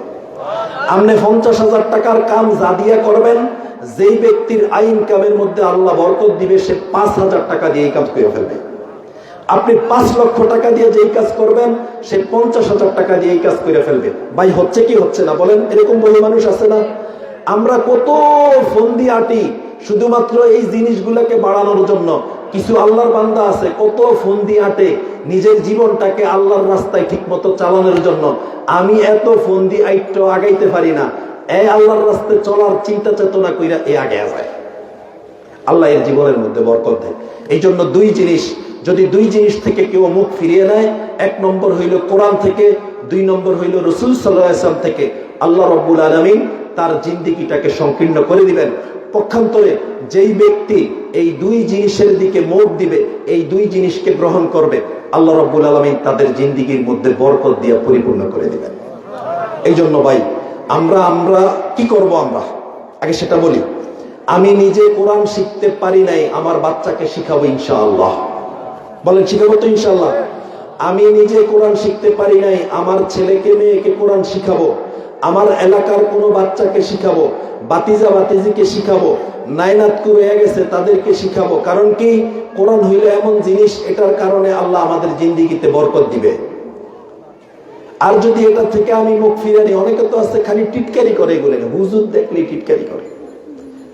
Speaker 2: আপনি 50,000 টাকার কাম যা দিয়া করবেন, যেই ব্যক্তির আইন কামের মধ্যে আল্লাহ বরকত দিবে, সে 5,000 টাকা দিয়ে এই কাজ করে ফেলবে। আপনি 5 লক্ষ টাকা দিয়ে যেই কাজ করবেন, সে 50,000 টাকা দিয়ে এই কাজ করে ফেলবে। ভাই হচ্ছে কি হচ্ছে না বলেন? এরকম বহু মানুষ আছে না? আমরা কত ফন্দি আটি শুধুমাত্র এই জিনিসগুলোকে বাড়ানোর জন্য। কিছু আল্লাহর বান্দা আছে কত ফন্দি আটে নিজের জীবনটাকে আল্লাহর রাস্তায় ঠিক মতো চালানোর জন্য। আমি এত ফন্দি আইট আগাইতে পারি না, এই আল্লাহর রাস্তায় চলার চিন্তা চেতনা কইরা এ আগে যায়। আল্লাহ এর জীবনের মধ্যে বরকত দেয়। এই জন্য 2 জিনিস, যদি 2 জিনিস থেকে কেউ মুখ ফিরিয়ে নেয়, 1 নম্বর হইল কোরআন থেকে, 2 নম্বর হইল রাসূল সাল্লাল্লাহু আলাইহি ওয়াসাল্লাম থেকে, আল্লাহ রাব্বুল আলামিন তার জিন্দেগিটাকে সংকীর্ণ করে দিবেন। পক্ষান্তরে যেই ব্যক্তি এই 2 জিনিসের দিকে মুখ দিবে, এই 2 জিনিসকে গ্রহণ করবে, আল্লাহ রাব্বুল আলামিন তাদের জিন্দেগির মধ্যে বরকত দিয়ে পরিপূর্ণ করে দিবেন। এই জন্য ভাই আমরা কি করব? আমরা আগে সেটা বলি। আমি নিজে কোরআন শিখতে পারি নাই, আমার বাচ্চাকে শিখাবো ইনশাআল্লাহ। বলেন শিখাবো তো ইনশাআল্লাহ। আমি নিজে কোরআন শিখতে পারি নাই, আমার ছেলেকে মেয়েকে কোরআন শিখাবো। আমার এলাকার কোনো বাচ্চাকে শিখাবো, বাতিজা বাতিজিকে শিখাবো, নাইনাতকু হয়ে গেছে তাদেরকে শিখাবো। কারণ কি, কোরআন হইল এমন জিনিস, এটার কারণে আল্লাহ আমাদের জিন্দিগিতে বরকত দিবে। আর যদি এটা থেকে আমি মুখ ফিরানি, অনেকে তো আছে খালি টিটকারি করে, এগুলো হুজুর দেখলেই টিটকারি করে।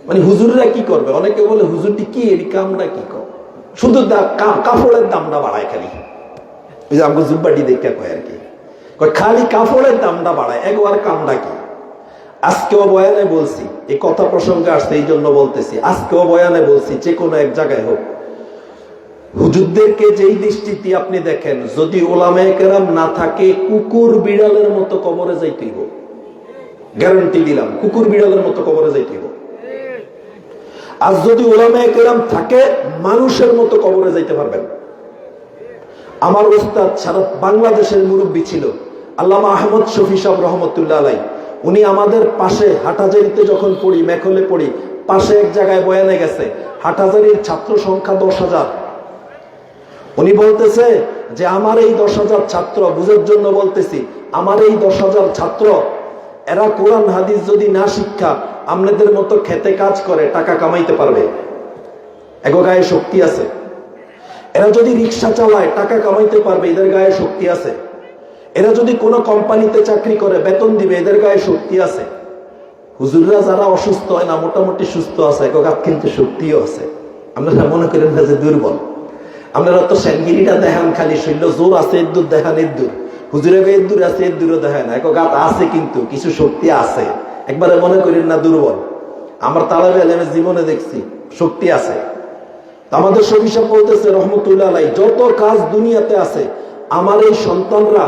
Speaker 2: মানে হুজুররা কি করবে? অনেকে বলে হুজুরটি কি, এর কামটা কি কর, শুধু কাপড়ের দামটা বাড়ায় খালি। ওই যে আমাকে জুব্বাটি দেখে কয় আর কি, খালি কাপড়ের দামটা বাড়ায়, একবার কামটা কি। আজকেও বয়ানে বলছি, এই কথা প্রসঙ্গে আসছে এই জন্য বলতেছি, আজকেও বয়ানে বলছি, যে কোনো এক জায়গায় হোক, হুজুরদেরকে যেই দৃষ্টিতে আপনি দেখেন, যদি ওলামায়ে কেরাম না থাকে, কুকুর বিড়ালের মতো কবরে যাইতেইব। গ্যারান্টি দিলাম, কুকুর বিড়ালের মতো কবরে যাইতেইব। আর যদি ওলামায়ে কেরাম থাকে, মানুষের মতো কবরে যাইতে পারবেন। আমার উস্তাদ সারা বাংলাদেশের মুরব্বী ছিল আল্লামা আহমদ শফি সাহেব রহমতুল্লাহ আলাইহি। উনি আমাদের পাশে হাটাজারিতে যখন পড়ি, মেখলে পড়ি, পাশে এক জায়গায় বয়ানে গেছে, হাটাজারির ছাত্র সংখ্যা 10,000। উনি বলতেছে যে আমার এই 10,000 ছাত্র, বুঝার জন্য বলতেছি, আমার এই 10,000 ছাত্র, এরা কোরআন হাদিস যদি না শিক্ষা আপনাদের মতো খেতে কাজ করে টাকা কামাইতে পারবে? এগো গায়ে শক্তি আছে। এরা যদি রিক্সা চালায় টাকা কামাইতে পারবে, এদের গায়ে শক্তি আছে। এরা যদি কোনো কোম্পানিতে চাকরি করে বেতন দিবে, এদের গায়ে শক্তি আছে। হুজুররা যারা অসুস্থ হয় না, মোটামুটি সুস্থ আছে, একক কিন্তু শক্তিও আছে। আপনারা মনে করেন না যে দুর্বল। আপনারা তো স্যাঙ্গিরিটা দেখান, খালি শৈল জোর আছে, এদ্দুর দেখান, এদ্দুর হুজুরে এদ্দুর আছে, এদ্দুরও দেখায় না, একক আছে, কিন্তু কিছু শক্তি আছে। একবারে মনে করেন না দুর্বল। আমার তালেবে আলেমের জীবনে দেখছি শক্তি আছে। আমাদের শফি সাহেব বলতেছে রহমতুল্লাহ আলাইহি, যত কাজ দুনিয়াতে আছে, আমার এই সন্তানরা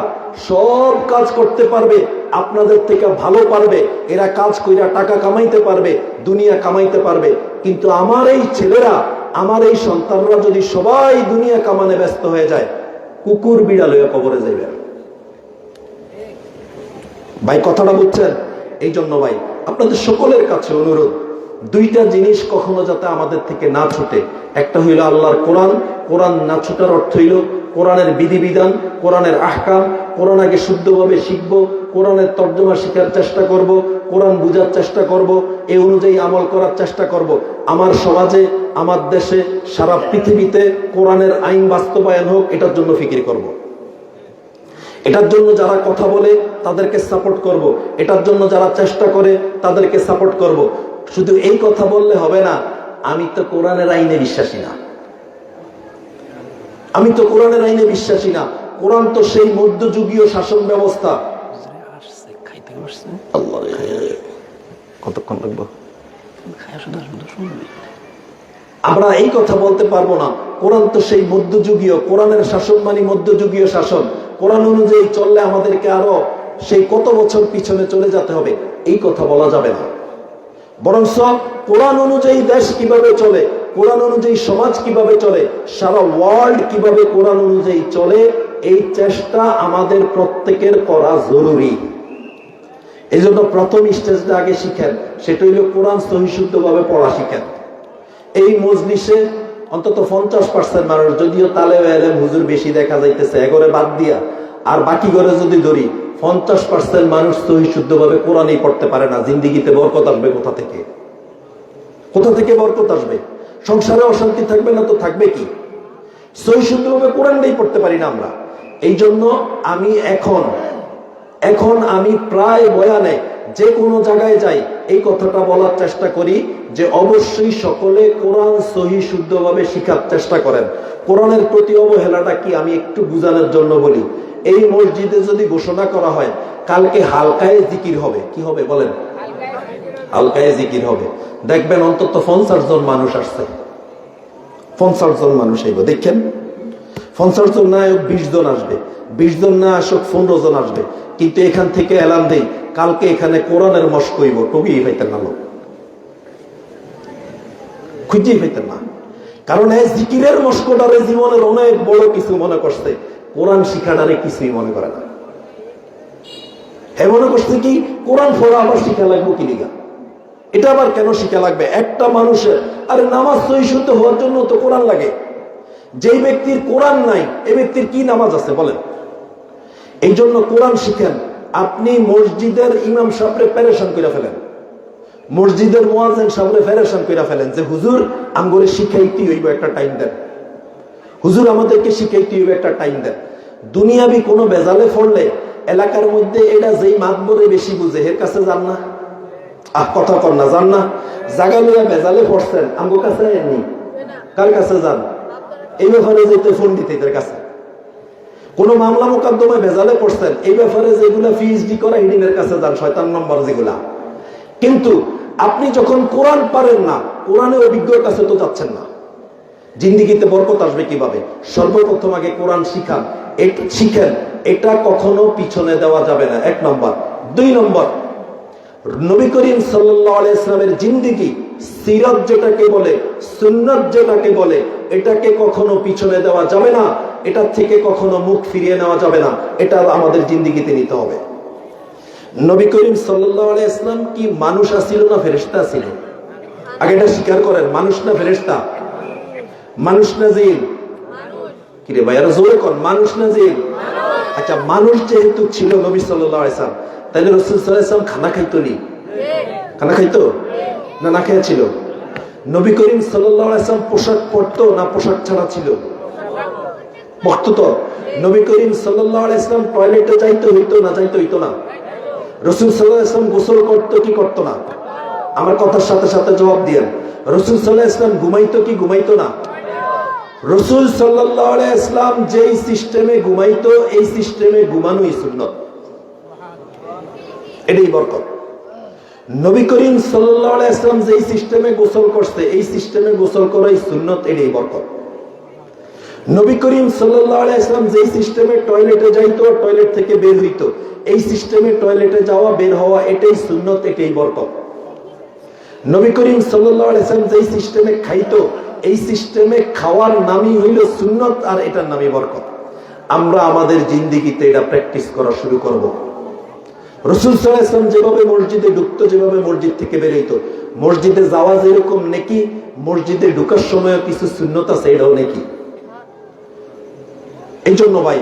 Speaker 2: সব কাজ করতে পারবে, আপনাদের থেকে ভালো পারবে। এরা কাজ কইরা টাকা কামাইতে পারবে, দুনিয়া কামাইতে পারবে। কিন্তু আমার এই ছেলেরা, আমার এই সন্তানরা যদি সবাই দুনিয়া কামানে ব্যস্ত হয়ে যায়, কুকুর বিড়াল হয়ে কবরে যাইবে। ভাই কথাটা বুঝছেন? এই জন্য ভাই আপনাদের সকলের কাছে অনুরোধ, দুইটা জিনিস কখনো যাতে আমাদের থেকে না ছুটে। একটা হইল আল্লাহর কোরআন। কোরআন না ছুটার অর্থ হইল কোরআনের বিধিবিধান, কোরআনের আহকাম, কোরআন আগে শুদ্ধভাবে শিখবো, কোরআনের তর্জমা শেখার চেষ্টা করব, কোরআন বুঝার চেষ্টা করব, এই অনুযায়ী আমল করার চেষ্টা করব। আমার সমাজে, আমার দেশে, সারা পৃথিবীতে কোরআনের আইন বাস্তবায়ন হোক, এটার জন্য ফিকির করব। এটার জন্য যারা কথা বলে তাদেরকে সাপোর্ট করব, এটার জন্য যারা চেষ্টা করে তাদেরকে সাপোর্ট করব। শুধু এই কথা বললে হবে না, আমি তো কোরআনের আইনে বিশ্বাসী না, আমি তো কোরআনের আইনে বিশ্বাসী না। কোরআন তো সেই মধ্যযুগীয় শাসন ব্যবস্থা। কতক্ষণ লাগবে? আমরা এই কথা বলতে পারবো না। কোরআন তো সেই মধ্যযুগীয়, কোরআনের শাসন মানে মধ্যযুগীয় শাসন। কোরআন অনুযায়ী চললে আমাদেরকে আরো সেই কত বছর পিছনে চলে যেতে হবে, এই কথা বলা যাবে না। বরং কোরআন অনুযায়ী দেশ কিভাবে চলে, কোরআন অনুযায়ী সমাজ কিভাবে চলে, সারা ওয়ার্ল্ড কিভাবে কোরআন অনুযায়ী চলে, এই চেষ্টা আমাদের প্রত্যেকের করা জরুরি। এই জন্য প্রথম স্টেজটা আগে শিখেন, সেটা হইল কোরআন সহিশুদ্ধভাবে পড়া শিখেন। এই মজলিসে অন্তত 50% মানুষ, যদিও তালেবে আলেম হুজুর বেশি দেখা যাইতেছে, এগরে বাদ দিয়া আর বাকি ঘরে যদি ধরি, 50% মানুষ সহিশুদ্ধভাবে কোরআনই পড়তে পারে না। জিন্দিগিতে বরকত আসবে কোথা থেকে? কোথা থেকে বরকত আসবে? সংসারে অশান্তি থাকবে না তো থাকবে কি? সহিশুদ্ধভাবে কোরআনটাই পড়তে পারি না আমরা। এই জন্য আমি এখন আমি প্রায় বয়ানে যে কোনো জায়গায় যাই এই কথাটা বলার চেষ্টা করি যে অবশ্যই সকলে কোরআন সহিশুদ্ধভাবে শিখার চেষ্টা করেন। কোরআনের প্রতি অবহেলাটা কি আমি একটু বুঝানোর জন্য বলি। এই মসজিদে যদি ঘোষণা করা হয় কালকে হালকায়ে জিকির হবে, কি হবে বলেন? হালকায়ে জিকির হবে। দেখবেন অন্তত 50 জন মানুষ আসছে, 50 জন মানুষ আইব। দেখেন 50 জন না 20 জন আসবে, 20 জন না আসুক 15 জন আসবে। কিন্তু এখান থেকে এলান দেই কালকে এখানে কোরআনের মস্ক হইব, টবিই পাইতেন না, লোক খুঁজেই পাইতেন না। কারণ এই জিকিরের মস্কটারে জীবনের অনেক বড় কিছু মনে করছে, কোরআন শিখাটারে কিছুই মনে করে না। হ্যাঁ মনে করছে কি কোরআন পড়া আবার শিখা লাগবো কি লিগা, এটা আবার কেন শিখা লাগবে? একটা মানুষের আরে নামাজ সহিশুদ্ধ হওয়ার জন্য তো কোরআন লাগে। যেই ব্যক্তির কোরআন নাই এই ব্যক্তির কি নামাজ আছে বলেন? এই জন্য কোরআন শিখেন। আপনি মসজিদের ইমাম সাহেবরে পেরেশান করে ফেলেন, মসজিদের মুয়াজ্জিন সাহেবরে পেরেশান করে ফেলেন যে হুজুর আমগরে শিখাইতে হইব, একটা টাইম দেন, হুজুর আমাদেরকে শিখাইতে হইব, একটা টাইম দেন। দুনিয়াবি কোনো বেজালে পড়লে এলাকার মধ্যে এটা যেই মাতবরে বেশি বুঝে এর কাছে যান না, কথা কর না, যান না। জাগা লইয়া বেজালে পড়ছেন, আমগো কাছে নেই, কার কাছে যান? এই ব্যাপারে যেতে ফোন দিতে এদের কাছে। কোন মামলা মোকদ্দমায় ভেজালে পড়ছেন, এই ব্যাপারে যেগুলা পিএইচডি করা হিডিনের কাছে যান, শয়তান নম্বর যেগুলা। কিন্তু আপনি যখন কোরআন পারেন না, কোরআনের অভিজ্ঞর কাছে তো যাচ্ছেন না। জিন্দিগিতে বরকত আসবে কিভাবে? সর্বপ্রথম আগে কোরআন শিখান, শিখেন, এটা কখনো পিছনে দেওয়া যাবে না, 1 নম্বর। 2 নম্বর, নবী করিম সাল্লাল্লাহু আলাইহি ওয়াসাল্লামের জিন্দেগি, সিরাত যেটাকে বলে, সুন্নাত যেটাকে বলে, এটাকে কখনো পিছনে দেওয়া যাবে না, এটা থেকে কখনো মুখ ফিরিয়ে নেওয়া যাবে না, এটা আমাদের জিন্দেগিতে নিতে হবে। নবী করিম সাল্লাল্লাহু আলাইহি ওয়াসাল্লাম কি মানুষ ছিল না ফেরেশতা ছিল? আগে এটা স্বীকার করেন, মানুষ না ফেরেশতা? মানুষ না জিন? কি রে ভাইয়ারা জোরে কোন, মানুষ না জিন? আচ্ছা, মানুষ যেহেতু ছিল নবী সাল্লাল্লাহু আলাইহি ওয়াসাল্লাম, তাহলে রাসূল সাল্লাল্লাহু আলাইহি ওয়াসাল্লাম খানা খাইতো নি? খানা খাইতো না না খেয়েছিল? নবী করিম সাল্লাল্লাহু আলাইহি ওয়াসাল্লাম পোশাক পরতো না পোশাক ছাড়া ছিল? পরতো তো। নবী করিম সাল্লাল্লাহু আলাইহি ওয়াসাল্লাম টয়লেটে যাইতো হইতো না যাইতো হইতো না? রাসূল সাল্লাল্লাহু আলাইহি ওয়াসাল্লাম গোসল করতো কি করতো না? আমার কথার সাথে সাথে জবাব দিয়েন। রাসূল সাল্লাল্লাহু আলাইহি ওয়াসাল্লাম ঘুমাইতো কি ঘুমাইতো না? রাসূল সাল্লাল্লাহু আলাইহি ওয়াসাল্লাম যেই সিস্টেমে ঘুমাইতো, এই সিস্টেমে ঘুমানোই সুন্নাত, এটাই বরকত। নবী করিম সাল্লাল্লাহু আলাইহি ওয়াসাল্লাম যেই সিস্টেমে গোসল করতে, এই সিস্টেমে গোসল করাই সুন্নাত, এটাই বরকত। নবী করিম সাল্লাল্লাহু আলাইহি ওয়াসাল্লাম যেই সিস্টেমে টয়লেটে যাইতো, টয়লেট থেকে বের হইতো, এই সিস্টেমে টয়লেটে যাওয়া বের হওয়া, এটাই সুন্নাত, এটাই বরকত। নবী করিম সাল্লাল্লাহু আলাইহি ওয়াসাল্লাম যেই সিস্টেমে খাইতো, এই সিস্টেমে খাওয়ার নামই হইল সুন্নাত, আর এটার নামই বরকত। আমরা আমাদের জিন্দেগিতে এটা প্র্যাকটিস করা শুরু করব। রাসূল সাল্লাল্লাহু আলাইহি ওয়াসাল্লাম যেভাবে মসজিদে ঢুকতো, যেভাবে মসজিদ থেকে বের হইতো, মসজিদে যাওয়া যেরকম নেকি, মসজিদে ঢুকার সময় কিছু সুন্নাত আছে, এটাও নেকি। এই জন্য ভাই,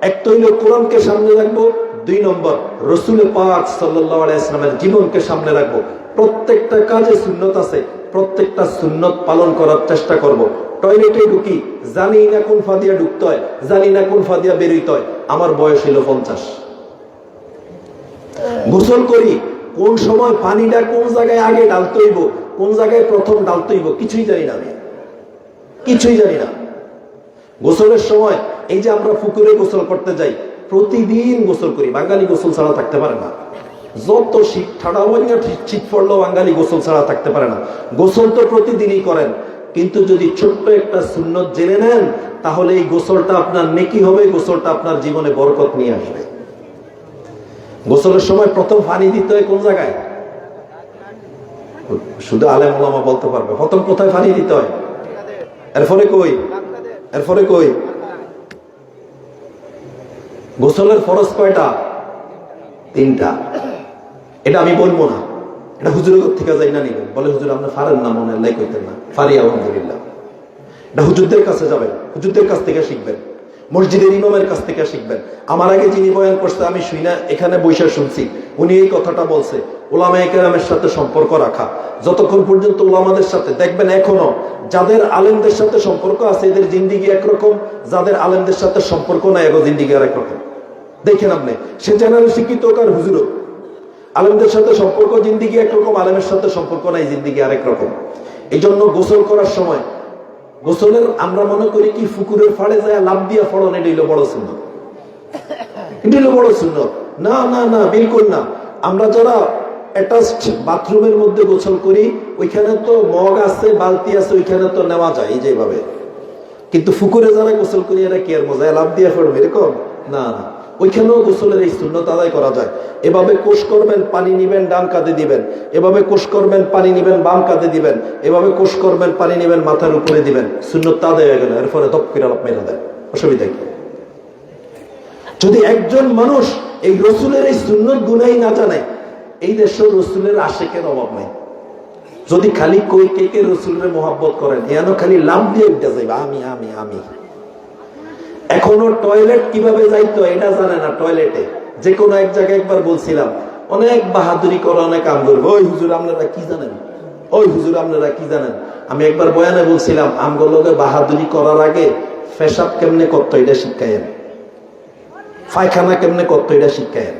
Speaker 2: এক তো হইল কোরআনকে সামনে রাখবো, 2 নম্বর রাসূল পাক সাল্লাল্লাহু আলাইহি ওয়াসাল্লামের জীবনকে সামনে রাখবো। প্রত্যেকটা কাজে সুন্নাত আছে, প্রত্যেকটা সুন্নাত পালন করার চেষ্টা করব। টয়লেটে ঢুকি, জানি না কোন ফাদিয়া ঢুকতে হয়, জানি না কোন ফাদিয়া বেরোইতে হয়, আমার বয়স হইল 50। গোসল করি, কোন সময় পানিটা কোন জায়গায় আগে ঢালতে হইব, কোন জায়গায় প্রথম ঢালতে হইব, কিছুই জানি না, আমি কিছুই জানি না। গোসলের সময় এই যে আমরা পুকুরে গোসল করতে যাই, প্রতিদিন গোসল করি, বাঙালি গোসল ছাড়া থাকতে পারে না। যত শীত ঠাড়া হয় না, শীত পড়লেও বাঙালি গোসল ছাড়া থাকতে পারে না। গোসল তো প্রতিদিনই করেন, কিন্তু যদি ছোট্ট একটা সুন্নত জেনে নেন, তাহলে এই গোসলটা আপনার নেকি হবে, গোসলটা আপনার জীবনে বরকত নিয়ে আসবে। গোসলের সময় প্রথম পানি দিতে হয় কোন জায়গায়? শুধু আলেম ওলামা বলতে পারবে। প্রথম কোথায় পানি দিতে হয়? এরপরে কই? এরপরে কই? গোসলের ফরজ কয়টা? 3টা। এটা আমি বলবো না, এটা হুজুরের থেকে যাই না নিবেন। বলে হুজুর আপনি পারেন না, মনে লাই করতেন না, পারি আলহামদুলিল্লাহ। এটা হুজুরদের কাছে যাবেন, হুজুরদের কাছ থেকে শিখবেন, মসজিদের ইমামের কাছ থেকে শিখবেন। আমার আগে যিনি বয়ান করছে, আমি শুই না, এখানে বৈশা শুনছি, উনি এই কথাটা বলছে, ওলামায়ে কেরামের সাথে সম্পর্ক রাখা। যতক্ষণ পর্যন্ত ওলামাদের সাথে, দেখবেন এখনো যাদের আলেমদের সাথে সম্পর্ক আছে, এদের জিন্দিগি একরকম, যাদের আলেমদের সাথে সম্পর্ক নাই, এগো জিন্দিগি আরেক রকম। দেখেন আপনি, সে চ্যানেলে শিক্ষিত হোক আর হুজুরও, আলেমদের সাথে সম্পর্ক জিন্দিগি একরকম, আলেমের সাথে সম্পর্ক নাই, জিন্দিগি আরেক রকম। এই জন্য গোসল করার সময়, গোসলের আমরা মনে করি কি পুকুরের ফাড়ে যায় লাভ দিয়া ফড়ন, এটা হইল বড় সুন্নাত, এটা হইল বড় সুন্নাত। না না না, বিলকুল না। আমরা যারা অ্যাটাচড বাথরুমের মধ্যে গোসল করি, ওইখানে তো মগ আছে, বালতি আছে, ওইখানে তো নেওয়া যায় এই যেভাবে। কিন্তু পুকুরে যারা গোসল করি, এরা কি আর মজা লাভ দিয়া ফড়ন এরকম? না না, ওইখানেও গোসলের এই সুন্নাত আদায় করা যায়। এভাবে কোষ করবেন, পানি নিবেন, ডান কাঁধে দিবেন, এভাবে কোষ করবেন, পানি নিবেন, বাম কাঁধে দিবেন, এভাবে কোষ করবেন, পানি নিবেন, মাথার উপরে দিবেন, সুন্নাত আদায় হয়ে গেল। এরপরে দপ করে আলাপ মেলা দেন, অসুবিধা কি? যদি একজন মানুষ এই রসুলের এই সুন্নাত গুনাই না জানে, এই দেশের রসুলের আশেকের অভাব নাই। যদি খালি কই কে কে রসুলের মোহাব্বত করেন, এন খালি লাভ দিয়ে উঠতে যাইবা আমি আমি আমি। এখনো টয়লেট কিভাবে যাইতো এটা জানে না, টয়লেটে যে কোনো এক জায়গায় একবার বলছিলাম, অনেক বাহাদুরি করে অনেক কাম করবো, ওই হুজুর আপনারা কি জানেন, ওই হুজুর আপনারা কি জানেন। আমি একবার বয়ানে বলছিলাম, আমগুলোকে বাহাদুরি করার আগে পেশাব কেমনে করতো এটা শিক্ষায়, পায়খানা কেমনে করতো এটা শিক্ষায়।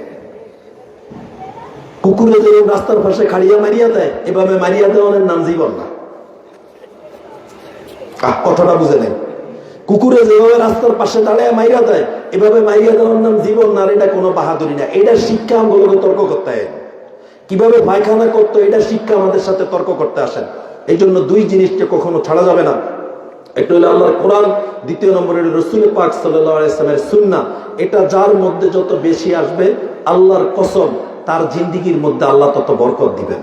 Speaker 2: কুকুরে যে রাস্তার পাশে খাড়িয়া মারিয়া দেয়, এভাবে মারিয়া দেওয়ার নাম জীবন না। কথাটা বুঝে নেই। কুকুরে যেভাবে রাস্তার পাশে দাঁড়িয়ে মাইরা দেয়, এভাবে মাইরা দেওয়ার নাম জীবন না। এটা কোনো বাহাদুরি না, এটা শিক্ষা। আমগুলোকে তর্ক করতে হয় কিভাবে পায়খানা করতো, এটা শিক্ষা আমাদের সাথে তর্ক করতে আসেন। এই জন্য দুই জিনিসকে কখনো ছাড়া যাবে না। একটা হলো আল্লাহর কোরআন, দ্বিতীয় নম্বর হলো রাসূল পাক সাল্লাল্লাহু আলাইহি ওয়াসাল্লামের সুন্নাহ। এটা যার মধ্যে যত বেশি আসবে, আল্লাহর কসম, তার জিন্দেগীর মধ্যে আল্লাহ তত বরকত দিবেন।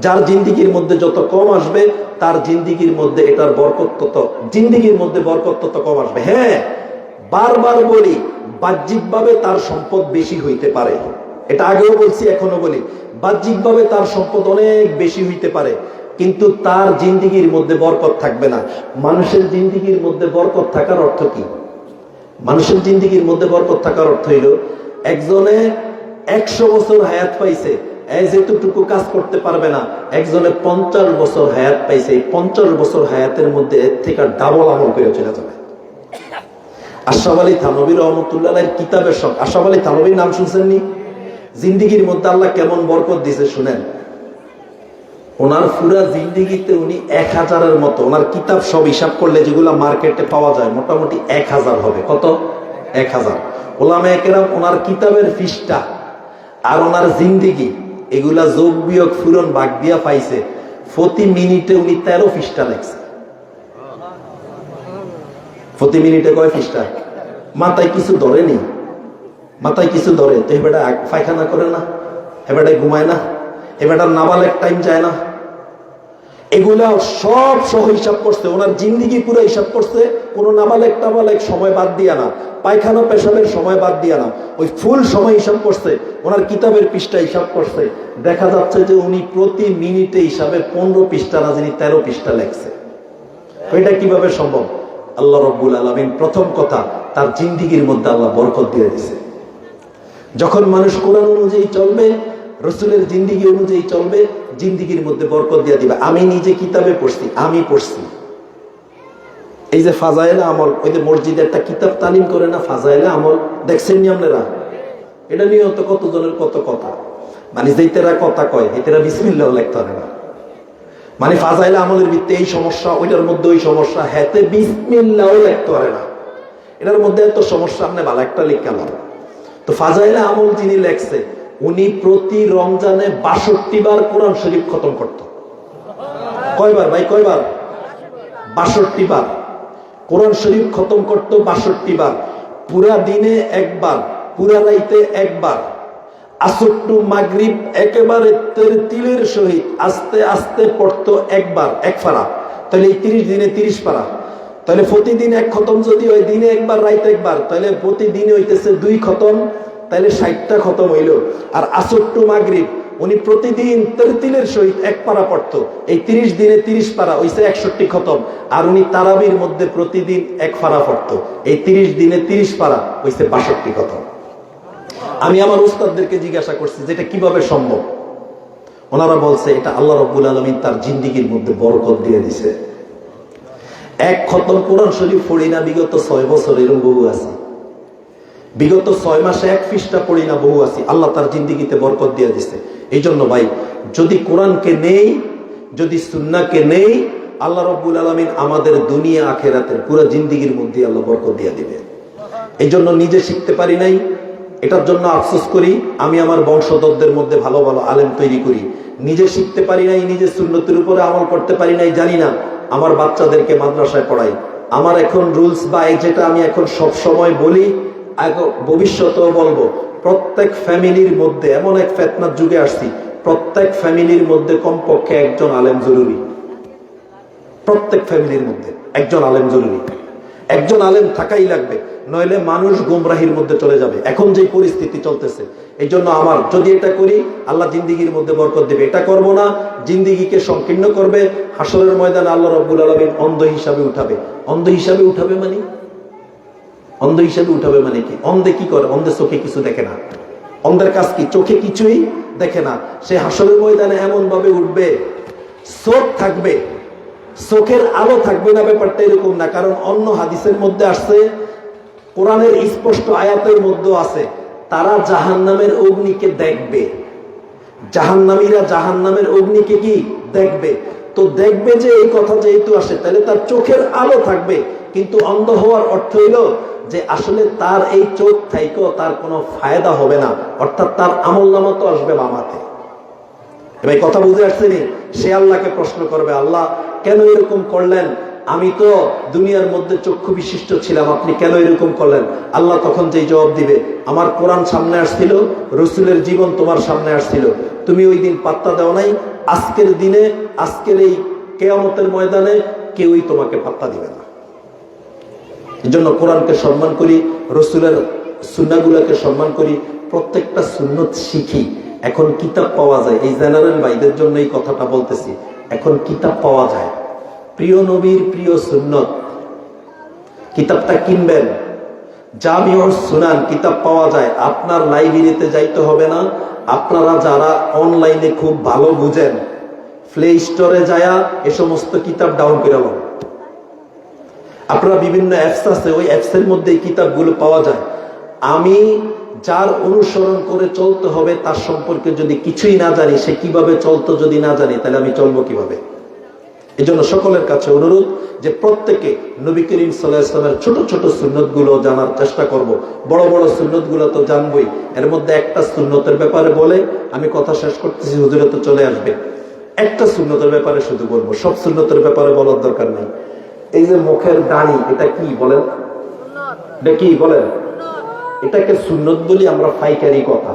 Speaker 2: যার জিন্দেগীর মধ্যে যত কম আসবে, তার জিন্দেগীর মধ্যে এটার বরকত তত, জিন্দেগীর মধ্যে বরকত তত কম আসবে। হ্যাঁ, বারবার বলি, বাহ্যিকভাবে তার সম্পদ বেশি হইতে পারে, এটা আগেও বলছি এখনো বলি, বাহ্যিকভাবে তার সম্পদ অনেক বেশি হইতে পারে, কিন্তু তার জিন্দেগীর মধ্যে বরকত থাকবে না। মানুষের জিন্দেগীর মধ্যে বরকত থাকার অর্থ কি? মানুষের জিন্দেগীর মধ্যে বরকত থাকার অর্থ হইল, একজনে 100 বছর হায়াত পাইছে, যেটুকু কাজ করতে পারবে না। একজনে 50 বছর হায়াত পাইছে, 50 বছর হায়াতের মধ্যে এর থেকে ডাবল আমল করে চলে যাবে। আশরাফ আলী থানভী রহমতুল্লাহর কিতাবের শখ। আশরাফ আলী থানভীর নাম শুনছেননি? জিন্দেগীর মধ্যে আল্লাহ কেমন বরকত দিয়েছে শুনেন। ওনার পুরা জিন্দেগিতে উনি 1000-এর মতো, ওনার কিতাব সব হিসাব করলে যেগুলো মার্কেটে পাওয়া যায় মোটামুটি 1000 হবে। কত? 1000। ওলামায়ে কেরাম ওনার কিতাবের পৃষ্ঠা আর ওনার জিন্দেগি এগুলা যোগ বিয়োগ ফুরন ভাগ দিয়া পাইছে, প্রতি মিনিটে উনি 13 পৃষ্ঠা লেখছে। প্রতি মিনিটে কয় পৃষ্ঠা? মাথায় কিছু ধরেনি, মাথায় কিছু ধরে তো এবারে পায়খানা করে না, এবারে ঘুমায় না, এবারে নাবালেক টাইম যায় না, এগুলা সব সহ হিসাব করছে। ওনার জিন্দেগি পুরো হিসাব করছে, কোনো নাবালেক টাবালেক সময় বাদ দিয়া না, পায়খানা পেশাবের সময় বাদ দিয়া না, ওই ফুল সময় হিসাব করছে। ওনার কিতাবের পৃষ্ঠা হিসাব করছে, দেখা যাচ্ছে যে উনি প্রতি মিনিটে হিসাবে 15 পৃষ্ঠা না জানি 13 পৃষ্ঠা লেখছে। এটা কিভাবে সম্ভব? আল্লাহ রাব্বুল আলামিন প্রথম কথা তার জিন্দেগির মধ্যে আল্লাহ বরকত দিয়ে দিয়েছে। যখন মানুষ কোরআন অনুযায়ী চলবে, রাসূলের জিন্দেগি অনুযায়ী চলবে, জিন্দেগির মধ্যে বরকত দিয়ে দিবে। আমি নিজে কিতাবে পড়ছি, আমি পড়ছি এই যে ফাজাইলে আমল, ওই যে মসজিদে একটা কিতাব তালিম করে না, ফাজাইলে আমল, দেখছেন নি আপনারা? এটা নিয়ে তো কতজনের কত কথা, মানে যেতেরা কথা কয় এতেরা বিসমিল্লাহ লিখতে পারে না। মানে ফাজাইলে আমলের ভিত্তি এই সমস্যা, ওইটার মধ্যে ওই সমস্যা, হেতে বিসমিল্লাহ লিখতে পারে না। এটার মধ্যে এত সমস্যা, আপনি ভালো একটা লিখলাম। তো ফাজাইলে আমল যিনি লেখছে, উনি প্রতি রমজানে 62 বার কোরআন শরীফ খতম করত। কয়বার ভাই? কয়বার? 62 বার কোরআন শরীফ খতম করত। 62 বার, পুরা দিনে একবার, পুরা রাইতে একবার, আসর টু মাগরিব একেবারে তিলের সহিত আস্তে আস্তে পড়তো একবার, এক পারা। তাহলে এই 30 দিনে 30 পারা, তাহলে প্রতিদিন এক খতম যদি হয়, দিনে একবার রাইতে একবার, তাহলে প্রতিদিনে হইতেছে 2 খতম, তাহলে 60টা খতম হইল। আর আসর টু মাগরিব উনি প্রতিদিন তিলের সহিত এক পারা পড়তো। এই 30 দিনে 30 পারা হইছে 61 খতম। আর উনি তারাবির মধ্যে প্রতিদিন এক পারা পড়তো। এই 30 দিনে 30 পারা হইছে 62 খতম। আমি আমার উস্তাদদেরকে জিজ্ঞাসা করছি যেটা কিভাবে সম্ভব। ওনারা বলছে এটা আল্লাহ রাব্বুল আলামিন তার জিন্দেগির মধ্যে বরকত দিয়ে দিছে। এক খতম কোরআন শরীফ পড়ি না বিগত 6 বছর, এরকম বহু আছে। বিগত 6 মাসে 1 পৃষ্ঠা পড়ি না, বহু আছে। আল্লাহ তার জিন্দেগিতে বরকত দিয়ে দিছে। এই জন্য ভাই, যদি কোরআনকে নেই, যদি সুন্নাহকে নেই, আল্লাহ রাব্বুল আলামিন আমাদের দুনিয়া আখিরাতের পুরো জিন্দেগির মধ্যে আল্লাহ বরকত দিয়ে দিবে। এই জন্য নিজে শিখতে পারি নাই, এটার জন্য আফসোস করি। আমি আমার বংশধরদের মধ্যে ভালো ভালো আলেম তৈরি করি, নিজে শিখতে পারি নাই, নিজে সুন্নতের উপরে আমল করতে পারি নাই, জানি না। আমার বাচ্চাদেরকে মাদ্রাসায় পড়াই। আমার এখন রুলস বা যেটা আমি এখন সব সময় বলি, ভবিষ্যতেও বলবো, প্রত্যেক ফ্যামিলির মধ্যে, এমন এক ফিতনার যুগে আসছি, প্রত্যেক ফ্যামিলির মধ্যে কমপক্ষে একজন আলেম জরুরি। প্রত্যেক ফ্যামিলির মধ্যে একজন আলেম জরুরি, একজন আলেম থাকাই লাগবে, নইলে মানুষ গোমরাহির মধ্যে চলে যাবে। এখন যে পরিস্থিতি চলতেছে, এই জন্য আমার যদি এটা করি, আল্লাহ জিন্দেগির মধ্যে বরকত দেবে। এটা করব না, জিন্দেগিকে সংকীর্ণ করবে। হাসরের ময়দানে আল্লাহ রাব্বুল আলামিন অন্ধ হিসাবে উঠাবে। অন্ধ হিসাবে উঠাবে মানে, অন্ধ হিসাবে উঠাবে মানে কি? অন্ধে কি করে? অন্ধে চোখে কিছু দেখে না। অন্ধের কাজ কি? চোখে কিছুই দেখে না। সে হাসরের ময়দানে এমন ভাবে উঠবে, চোখ থাকবে, চোখের আলো থাকবে না। ব্যাপারটা এরকম না, কারণ অন্য হাদিসের মধ্যে আসছে, কোরআনের স্পষ্ট আয়াতের মধ্যে আছে, তারা জাহান্নামের অগ্নিকে দেখবে। জাহান্নামীরা জাহান্নামের অগ্নিকে কি দেখবে? তো দেখবে যে এই কথা যেহেতু আসে, তাহলে তার চোখের আলো থাকবে। কিন্তু অন্ধ হওয়ার অর্থ হইল যে আসলে তার এই চোখ থাইকেও তার কোনো ফায়দা হবে না, অর্থাৎ তার আমলনামা তো আসবে বামাতে। এবার কথা বুঝে আসছেনি? সে আল্লাহকে প্রশ্ন করবে, আল্লাহ কেন এরকম করলেন? আমি তো দুনিয়ার মধ্যে চক্ষু বিশিষ্ট ছিলাম, আপনি কেন এরকম করলেন? আল্লাহ তখন যেই জবাব দিবে, আমার কোরআন সামনে আসছিল, রসুলের জীবন তোমার সামনে আসছিল, তুমি ওই দিন পাত্তা দাও নাই। আজকের দিনে, আজকের এই কিয়ামতের ময়দানে কেউই তোমাকে পাত্তা দিবে না। এই জন্য কোরআনকে সম্মান করি, রসুলের সুন্নাহগুলোকে সম্মান করি, প্রত্যেকটা সুন্নত শিখি। এখন কিতাব পাওয়া যায়, এই জেনারেল ভাইদের জন্য এই কথাটা বলতেছি, এখন কিতাব পাওয়া যায়, প্রিয় নবীর প্রিয় সুন্নত, কিতাবটা কিনবেন। জামিউস সুনান কিতাব পাওয়া যায়, আপনার লাইব্রেরিতে যাইতে হবে না। আপনারা যারা অনলাইনে খুব ভালো বুঝেন, প্লে স্টোরে যায়া এ সমস্ত কিতাব ডাউন করে নেন। আপনারা বিভিন্ন অ্যাপস আছে, ওই অ্যাপসের মধ্যে এই কিতাবগুলো পাওয়া যায়। আমি যার অনুসরণ করে চলতে হবে তার সম্পর্কে যদি কিছুই না জানি, সে কিভাবে চলতো যদি না জানি, তাহলে আমি চলবো কিভাবে? এই জন্য সকলের কাছে অনুরোধ যে প্রত্যেকে নবী করিম সাল্লাল্লাহু আলাইহি ওয়াসাল্লামের ছোট ছোট সুন্নত গুলো জানার চেষ্টা করব। বড় বড় সুন্নত গুলো তো জানবই, এর মধ্যে একটা সুন্নতের ব্যাপারে বলে আমি কথা শেষ করতেছি, হুজুরে তো চলে আসবে। একটা সুন্নতের ব্যাপারে শুধু বলবো, সব সুন্নতের ব্যাপারে বলার দরকার নেই। এই যে মুখের দাড়ি, এটা কি বলেন? এটা কি বলেন? এটাকে সুন্নত বলি আমরা, পাইকারি কথা।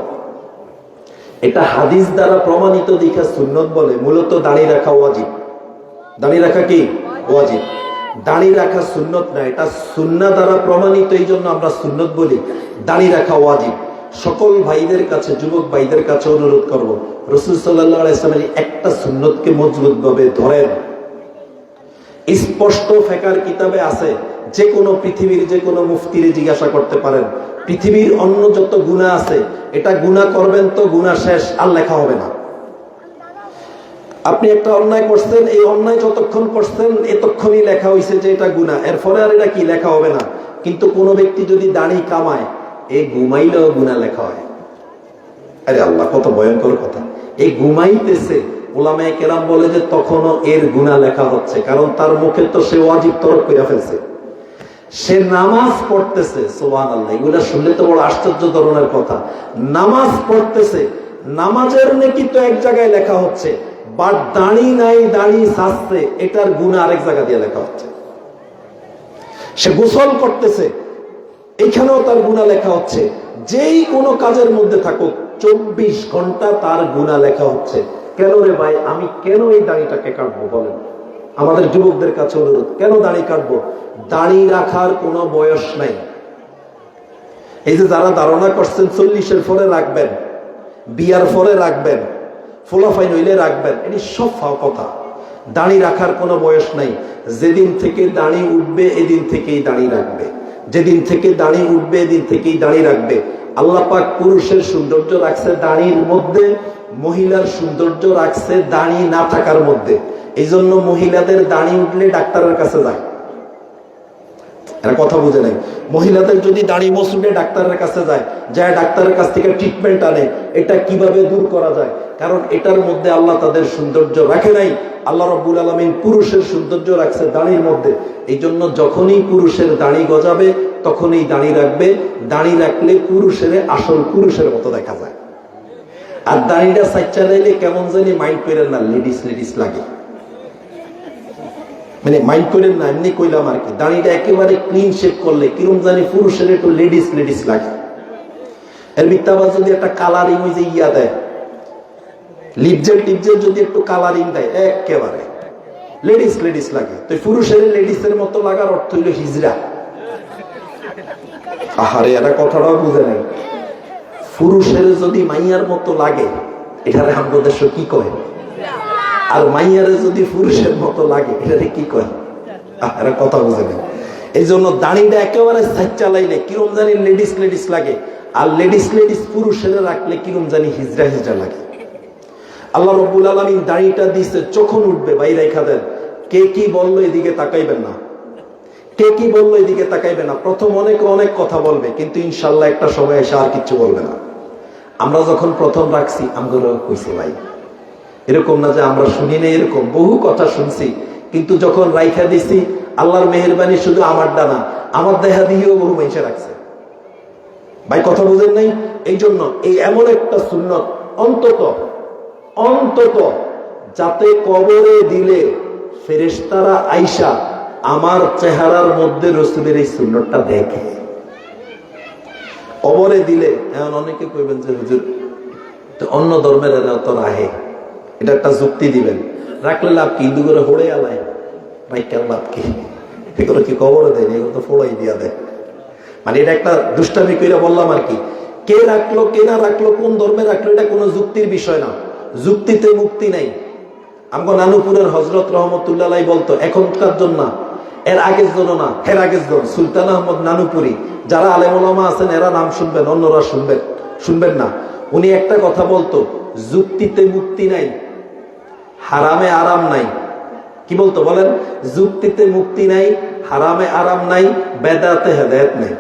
Speaker 2: এটা হাদিস দ্বারা প্রমাণিত দিকে সুন্নত বলে। মূলত দাড়ি রাখা ওয়াজিব। দাড়ি রাখা কি ওয়াজিব, দাড়ি রাখা সুন্নত না। এটা সুন্নাহ দ্বারা প্রমাণিত, এই জন্য আমরা সুন্নত বলি। দাড়ি রাখা ওয়াজিব। সকল ভাইদের কাছে, যুবক ভাইদের কাছে অনুরোধ করব, রাসূল সাল্লাল্লাহু আলাইহি ওয়াসাল্লামের একটা সুন্নতকে মজবুত ভাবে ধরেন। স্পষ্ট ফিকহের কিতাবে আছে, যে কোনো পৃথিবীর যে কোনো মুফতিরে জিজ্ঞাসা করতে পারেন, পৃথিবীর অন্য যত গুনাহ আছে, এটা গুনাহ করবেন তো গুনাহ শেষ, আর লেখা হবে না। আপনি একটা অন্যায় করছেন, এই অন্যায় যতক্ষণ করছেন এতক্ষণই লেখা হয়েছে যে এটা গুনাহ, এরপরে আর এটা কি লেখা হবে না। কিন্তু কোন ব্যক্তি যদি দাড়ি কামায়, এই ঘুমাইলেও গুনাহ লেখা হয়। আরে আল্লাহ, কত ভয়ঙ্কর কথা! এই ঘুমাইতেছে, উলামায়ে কেরাম বলে যে তখনও এর গুনাহ লেখা হচ্ছে, কারণ তার মুখে তো সে ওয়াজিব তরক করে ফেলছে। সে নামাজ পড়তেছে, সুবহানাল্লাহ, এগুলা শুনলে তো বড় আশ্চর্য ধরনের কথা। নামাজ পড়তেছে, নামাজের নেকি তো এক জায়গায় লেখা হচ্ছে, বাট দাড়ি নাই, দাড়ি ছাড়ছে, এটার গুনাহ আরেক জায়গা দিয়ে লেখা হচ্ছে। সে গোসল করতেছে, এখানেও তার গুনাহ লেখা হচ্ছে। যেই কোনো কাজের মধ্যে থাকুক, 24 ঘন্টা তার গুনাহ লেখা হচ্ছে। কেন রে ভাই, আমি কেন এই দাড়িটাকে কাটবো বলেন? আমাদের যুবকদের কাছে অনুরোধ, কেন দাড়ি কাটবো? দাড়ি রাখার কোনো বয়স নাই। এই যে যারা ধারণা করছেন 40-এর পরে রাখবেন, বিয়ার পরে রাখবেন, ফোলাফাইন হইলে রাখবেন, এটি সব ফাও কথা। দাড়ি রাখার কোনো বয়স নাই। যেদিন থেকে দাড়ি উঠবে এদিন থেকেই দাড়ি রাখবে, যেদিন থেকে দাড়ি উঠবে এদিন থেকেই দাড়ি রাখবে। আল্লাহ পাক পুরুষের সৌন্দর্য রাখছে দাড়ির মধ্যে, মহিলার সৌন্দর্য রাখছে দাড়ি না থাকার মধ্যে। এই জন্য মহিলাদের দাড়ি উঠলে ডাক্তারের কাছে যায়। এরা কথা বুঝে নাই। মহিলাদের যদি দাড়ি মসুলে ডাক্তারের কাছে যায়, যায় ডাক্তারের কাছ থেকে ট্রিটমেন্ট আনে, এটা কিভাবে দূর করা যায়, কারণ এটার মধ্যে আল্লাহ তাদের সৌন্দর্য রাখে নাই। আল্লাহ রাব্বুল আলামিন পুরুষের সৌন্দর্য রাখছে দাড়ির মধ্যে। এই জন্য যখনই পুরুষের দাড়ি গজাবে তখনই দাড়ি রাখবে। দাড়ি রাখলে পুরুষের আসল পুরুষের মতো দেখা যায়। আর দাড়িটা সাইচ্চা লাইলে কেমন জানি মাইন্ড করেন না, লেডিস লেডিস লাগে। মানে মাইন্ড করেন না, এমনি কইলাম আর কি। দাড়িটা একেবারে ক্লিন শেভ করলে কিরম জানি পুরুষের একটু লেডিস লেডিস লাগে। এর মিথ্যাবাদ যদি একটা কালারিং ওই যে ইয়া দেয়, লিপজেল টিপজেল যদি একটু কালারিং দেয়, একেবারে লেডিস লেডিস লাগে। তো পুরুষের লেডিসের মতো লাগার অর্থ হইল হিজড়া। আহারে, এরা কথাটাও বুঝে নাই। পুরুষের যদি মাইয়ার মতো লাগে, এটারে আমাদের দেশে কি কয়? আর মাইয়ারে যদি পুরুষের মতো লাগে, এটারে কি কয়? এরা কথা বুঝে নেই। এই জন্য দাড়িটা একেবারে সাইড চালাইলে কিরম জানি লেডিস লেডিস লাগে। আর লেডিস পুরুষেরা রাখলে কিরম জানি হিজড়া হিজড়া লাগে। আল্লাহ রাব্বুল আলামিন দাড়িটা দিছে, যখন উঠবে ভাই রাইখা দেন। কে কি বললো এদিকে তাকাইবেন না, কে কি বললো এদিকে তাকাইবে না। প্রথম অনেক কথা বলবে, কিন্তু ইনশাল্লাহ একটা সময় এসে আর কিচ্ছু বলবে না। আমরা যখন প্রথম রাখছি আমগুলো কইছে ভাই, এরকম না যে আমরা শুনি না, এরকম বহু কথা শুনছি, কিন্তু যখন রাইখা দিছি আল্লাহর মেহেরবানি শুধু আমার ডানা, আমার দেহা দিয়েও বহু মানুষে রাখছে। ভাই কথা বুঝেন নাই? এই জন্য এই এমন একটা সুন্নত অন্তত যাতে কবরে দিলে ফেরেশতারা আইসা আমার চেহারার মধ্যে রসুলের এই সুন্নতটা দেখে। কবরে দিলে এখন অনেকে কইবেন যে হুজুর অন্য ধর্মের এরা তো রাহে, এটা একটা যুক্তি দিবেন, রাখলে লাভ কি? হিন্দু করে হোড়ে আলায় ভাই, কেন লাভ কি? এগুলো কি কবরে দেয়? এগুলো তো ফোড়াই দিয়া দেয়। মানে এটা একটা দুষ্টামি কইরা বললাম আর কি। কে রাখলো কে না রাখলো, কোন ধর্মে রাখলো, এটা কোনো যুক্তির বিষয় না। যুক্তিতে মুক্তি নাই। আমগো নানুপুরের হযরত রহমতুল্লাহ আলাইহি বলতো, এখনকার জন্য না, এর আগের জন্য না, এর আগের জন সুলতান আহমদ নানুপুরি, যারা আলেম ওলামা আছেন এরা নাম শুনবেন, অন্যরা শুনবেন না। উনি একটা কথা বলতো, যুক্তিতে মুক্তি নাই, হারামে আরাম নাই। কি বলতো বলেন? যুক্তিতে মুক্তি নাই, হারামে আরাম নাই, বেদাতে হেদায়েত নাই।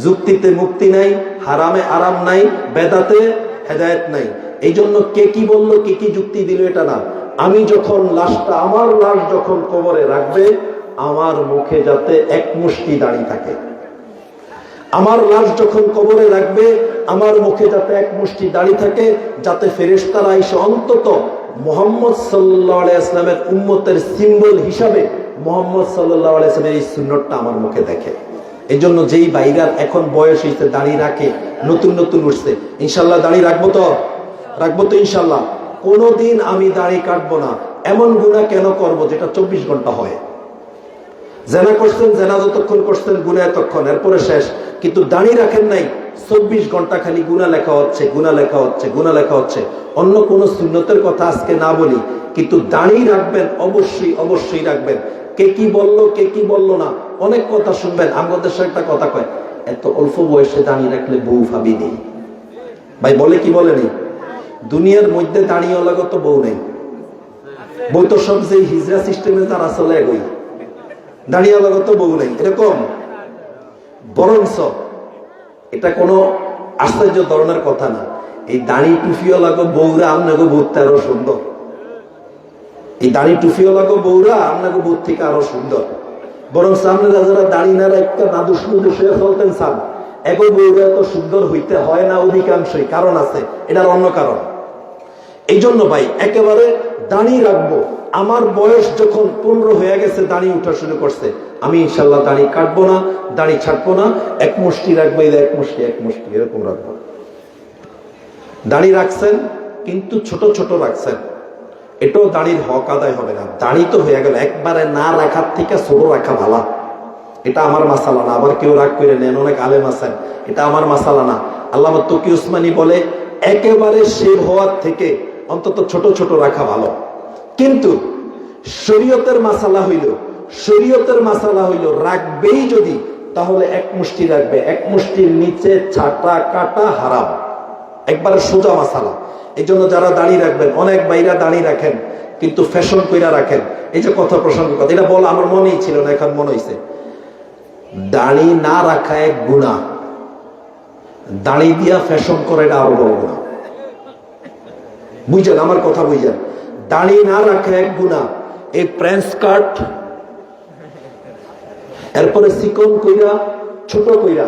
Speaker 2: যুক্তিতে মুক্তি নাই, হারামে আরাম নাই, বেদাতে হেদায়েত নাই। এই জন্য কে কি বললো, কে কি যুক্তি দিল এটা না। আমি যখন আমার লাশ যখন কবরে রাখবে, আমার মুখে যাতে এক মুষ্টি দাড়ি থাকে। আমার লাশ যখন কবরে রাখবে, আমার মুখে যাতে এক মুষ্টি দাড়ি থাকে, যাতে ফেরেশতারা এসে অন্তত মুহাম্মদ সাল্লাল্লাহু আলাইহি ওয়াসাল্লামের উম্মতের সিম্বল হিসাবে মুহাম্মদ সাল্লাল্লাহু আলাইহি ওয়াসাল্লামের এই সুন্নতটা আমার মুখে দেখে। এই জন্য যেই বাইরার এখন বয়স হইতে দাড়ি রাখে, নতুন উঠছে, ইনশাল্লাহ দাড়ি রাখবো তো ইনশাল্লাহ। কোনোদিন আমি দাড়ি কাটবো না। এমন গুনাহ কেন করব যেটা 24 ঘন্টা হয়? জেনা করছেন, জেনা যতক্ষণ করছেন গুনাহ এতক্ষণ, এরপরে শেষ। কিন্তু দাড়ি রাখেন নাই, 24 ঘন্টা খালি গুনাহ লেখা হচ্ছে। অন্য কোন সুন্নতের কথা আজকে না বলি, কিন্তু দাড়ি রাখবেন, অবশ্যই রাখবেন। কে কি বললো না, অনেক কথা শুনবেন। আমাদের দেশে একটা কথা কয়, এত অল্প বয়সে দাড়ি রাখলে বউ ভাবি নেই। ভাই বলে কি বলে নেই? দুনিয়ার মধ্যে দাঁড়িয়েওয়ালা তো বউ নেই। বউ তো সব যে হিজরা সিস্টেমে তারা চলে এগোই, দাঁড়িয়েওয়ালা তো বউ নেই, এরকম। বরঞ্চ এটা কোনো আশ্চর্য ধরনের কথা না। এই দাড়ি টুফিওয়ালা বউরা আপনাকে বউতে আরো সুন্দর। এই দাড়ি টুফিওয়ালা বউরা আপনাকে বউ থেকে আরো সুন্দর। বরঞ্চ আপনারা যারা দাড়ি না একটা নাদুস হয়ে চলতেন চান, একই বউরা এত সুন্দর হইতে হয় না অধিকাংশই, কারণ আছে, এটার অন্য কারণ। এই জন্য ভাই একেবারে দাড়ি রাখবো। আমার বয়স যখন 15 হয়ে গেছে, দাড়ি উঠা শুরু করছে, আমি ইনশাল্লাহ দাড়ি কাটবো না, দাড়ি ছাড়বো না, এক মুষ্টি রাখবো, এক মুষ্টি এরকম রাখবো। দাড়ি রাখছেন কিন্তু ছোট রাখছেন, এটাও দাড়ির হক আদায় হবে না। দাড়ি তো হয়ে গেল, একবারে না রাখার থেকে ছোট রাখা ভালো। এটা আমার মাসালা না, আবার কেউ রাগ করে নেন, অনেক আলেম আছেন, এটা আমার মাসালা না। আল্লামা তকি উসমানী বলে, একেবারে শেভ হওয়ার থেকে অন্তত ছোট রাখা ভালো। কিন্তু শরীয়তের মাসালা হইল রাখবেই যদি, তাহলে এক মুষ্টি রাখবে, এক মুষ্টির নিচে ছাটা কাটা হারাম, একবারে সোজা মাসালা। এই জন্য যারা দাড়ি রাখবেন, অনেক বাইরা দাড়ি রাখেন কিন্তু ফ্যাশন কইরা রাখেন। এই যে কথা প্রসঙ্গ কথা, এটা বল আমার মনেই ছিল না, এখন মনে হয়েছে। দাড়ি না রাখা এক গুনাহ, দাড়ি দিয়া ফ্যাশন করে এটা আরো বড় গুনাহ। বুঝছেন আমার কথা? বুঝছেন? দাড়ি না রাখা এক গুনাহ। এই প্রেন্স কাট, এরপরে চিকন কইরা, ছোট কইরা,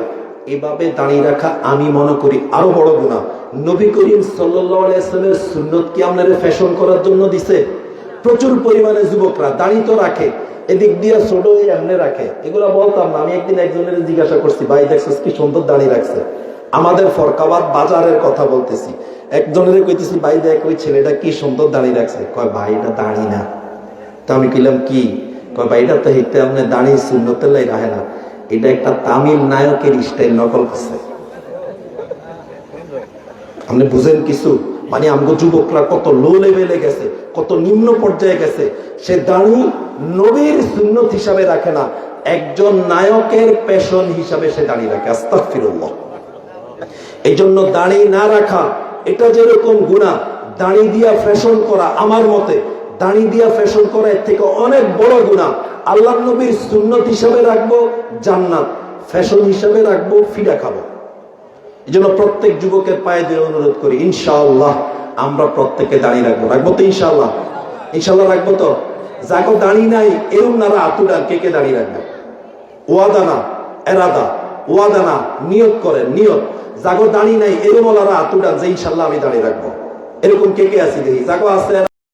Speaker 2: এভাবে দাঁড়িয়ে রাখা আমি মনে করি আরো বড় গুনাহ। নবী করিম সাল্লাল্লাহু আলাইহি ওয়াসাল্লামের সুন্নত কি আপনারে ফ্যাশন করার জন্য দিছে? প্রচুর পরিমাণে যুবকরা দাড়ি তো রাখে, এদিক দিয়ে ছোট এমনি রাখে, এগুলো বলতাম না। আমি একদিন একজনের জিজ্ঞাসা করছি, ভাই দেখছিস কি সুন্দর দাড়ি রাখছে? আমাদের ফরকাবাদ বাজারের কথা বলতেছি। একজনের কইতেছি, ভাই দেখ ওই ছেলেটা কি সুন্দর দাড়ি রাখছে। কয় ভাই এটা দাড়ি না। তো আমি কইলাম কি? কয় ভাই এটা তো হিতে আপনি দাড়ি সুন্নতের লাই রাখে না, এটা একটা তামিল নায়কের স্টাইল নকল করছে। আপনি বুঝেন কিছু? মানে আমগো যুবকরা কত লো লেভেলে গেছে, কত নিম্ন পর্যায়ে গেছে। সে দাড়ি নবীর সুন্নত হিসাবে রাখে না, একজন নায়কের পেশন হিসাবে সে দাড়ি রাখে। আস্তাগফিরুল্লাহ। এই জন্য দাড়ি না রাখা এটা যেরকম গুনাহ, দাড়ি দিয়া ফ্যাশন করা, আমার মতে দাড়ি দিয়া ফ্যাশন করা এর থেকে অনেক বড় গুনাহ। আল্লাহ নবীর সুন্নত হিসাবে রাখবো জান্নাত, ফ্যাশন হিসাবে রাখবো ফিডা খাবো। এই জন্য প্রত্যেক যুবকের পায়ে দিয়ে অনুরোধ করি, ইনশাআল্লাহ আমরা প্রত্যেকে দাড়ি রাখবো। রাখবো তো ইনশাআল্লাহ? ইনশাআল্লাহ রাখবো তো? যাকে দাড়ি নাই এরম নারা আতুডান, কে কে দাড়ি রাখবে? ওয়াদা না এরাদা, ওয়াদা না নিয়ত করেন, নিয়ত। যাগো দাড়ি নাই এরম ওলারা আতুডান যে ইনশাআল্লাহ আমি দাড়ি রাখবো। এরকম কে কে আছি দেখি? যাগো আছে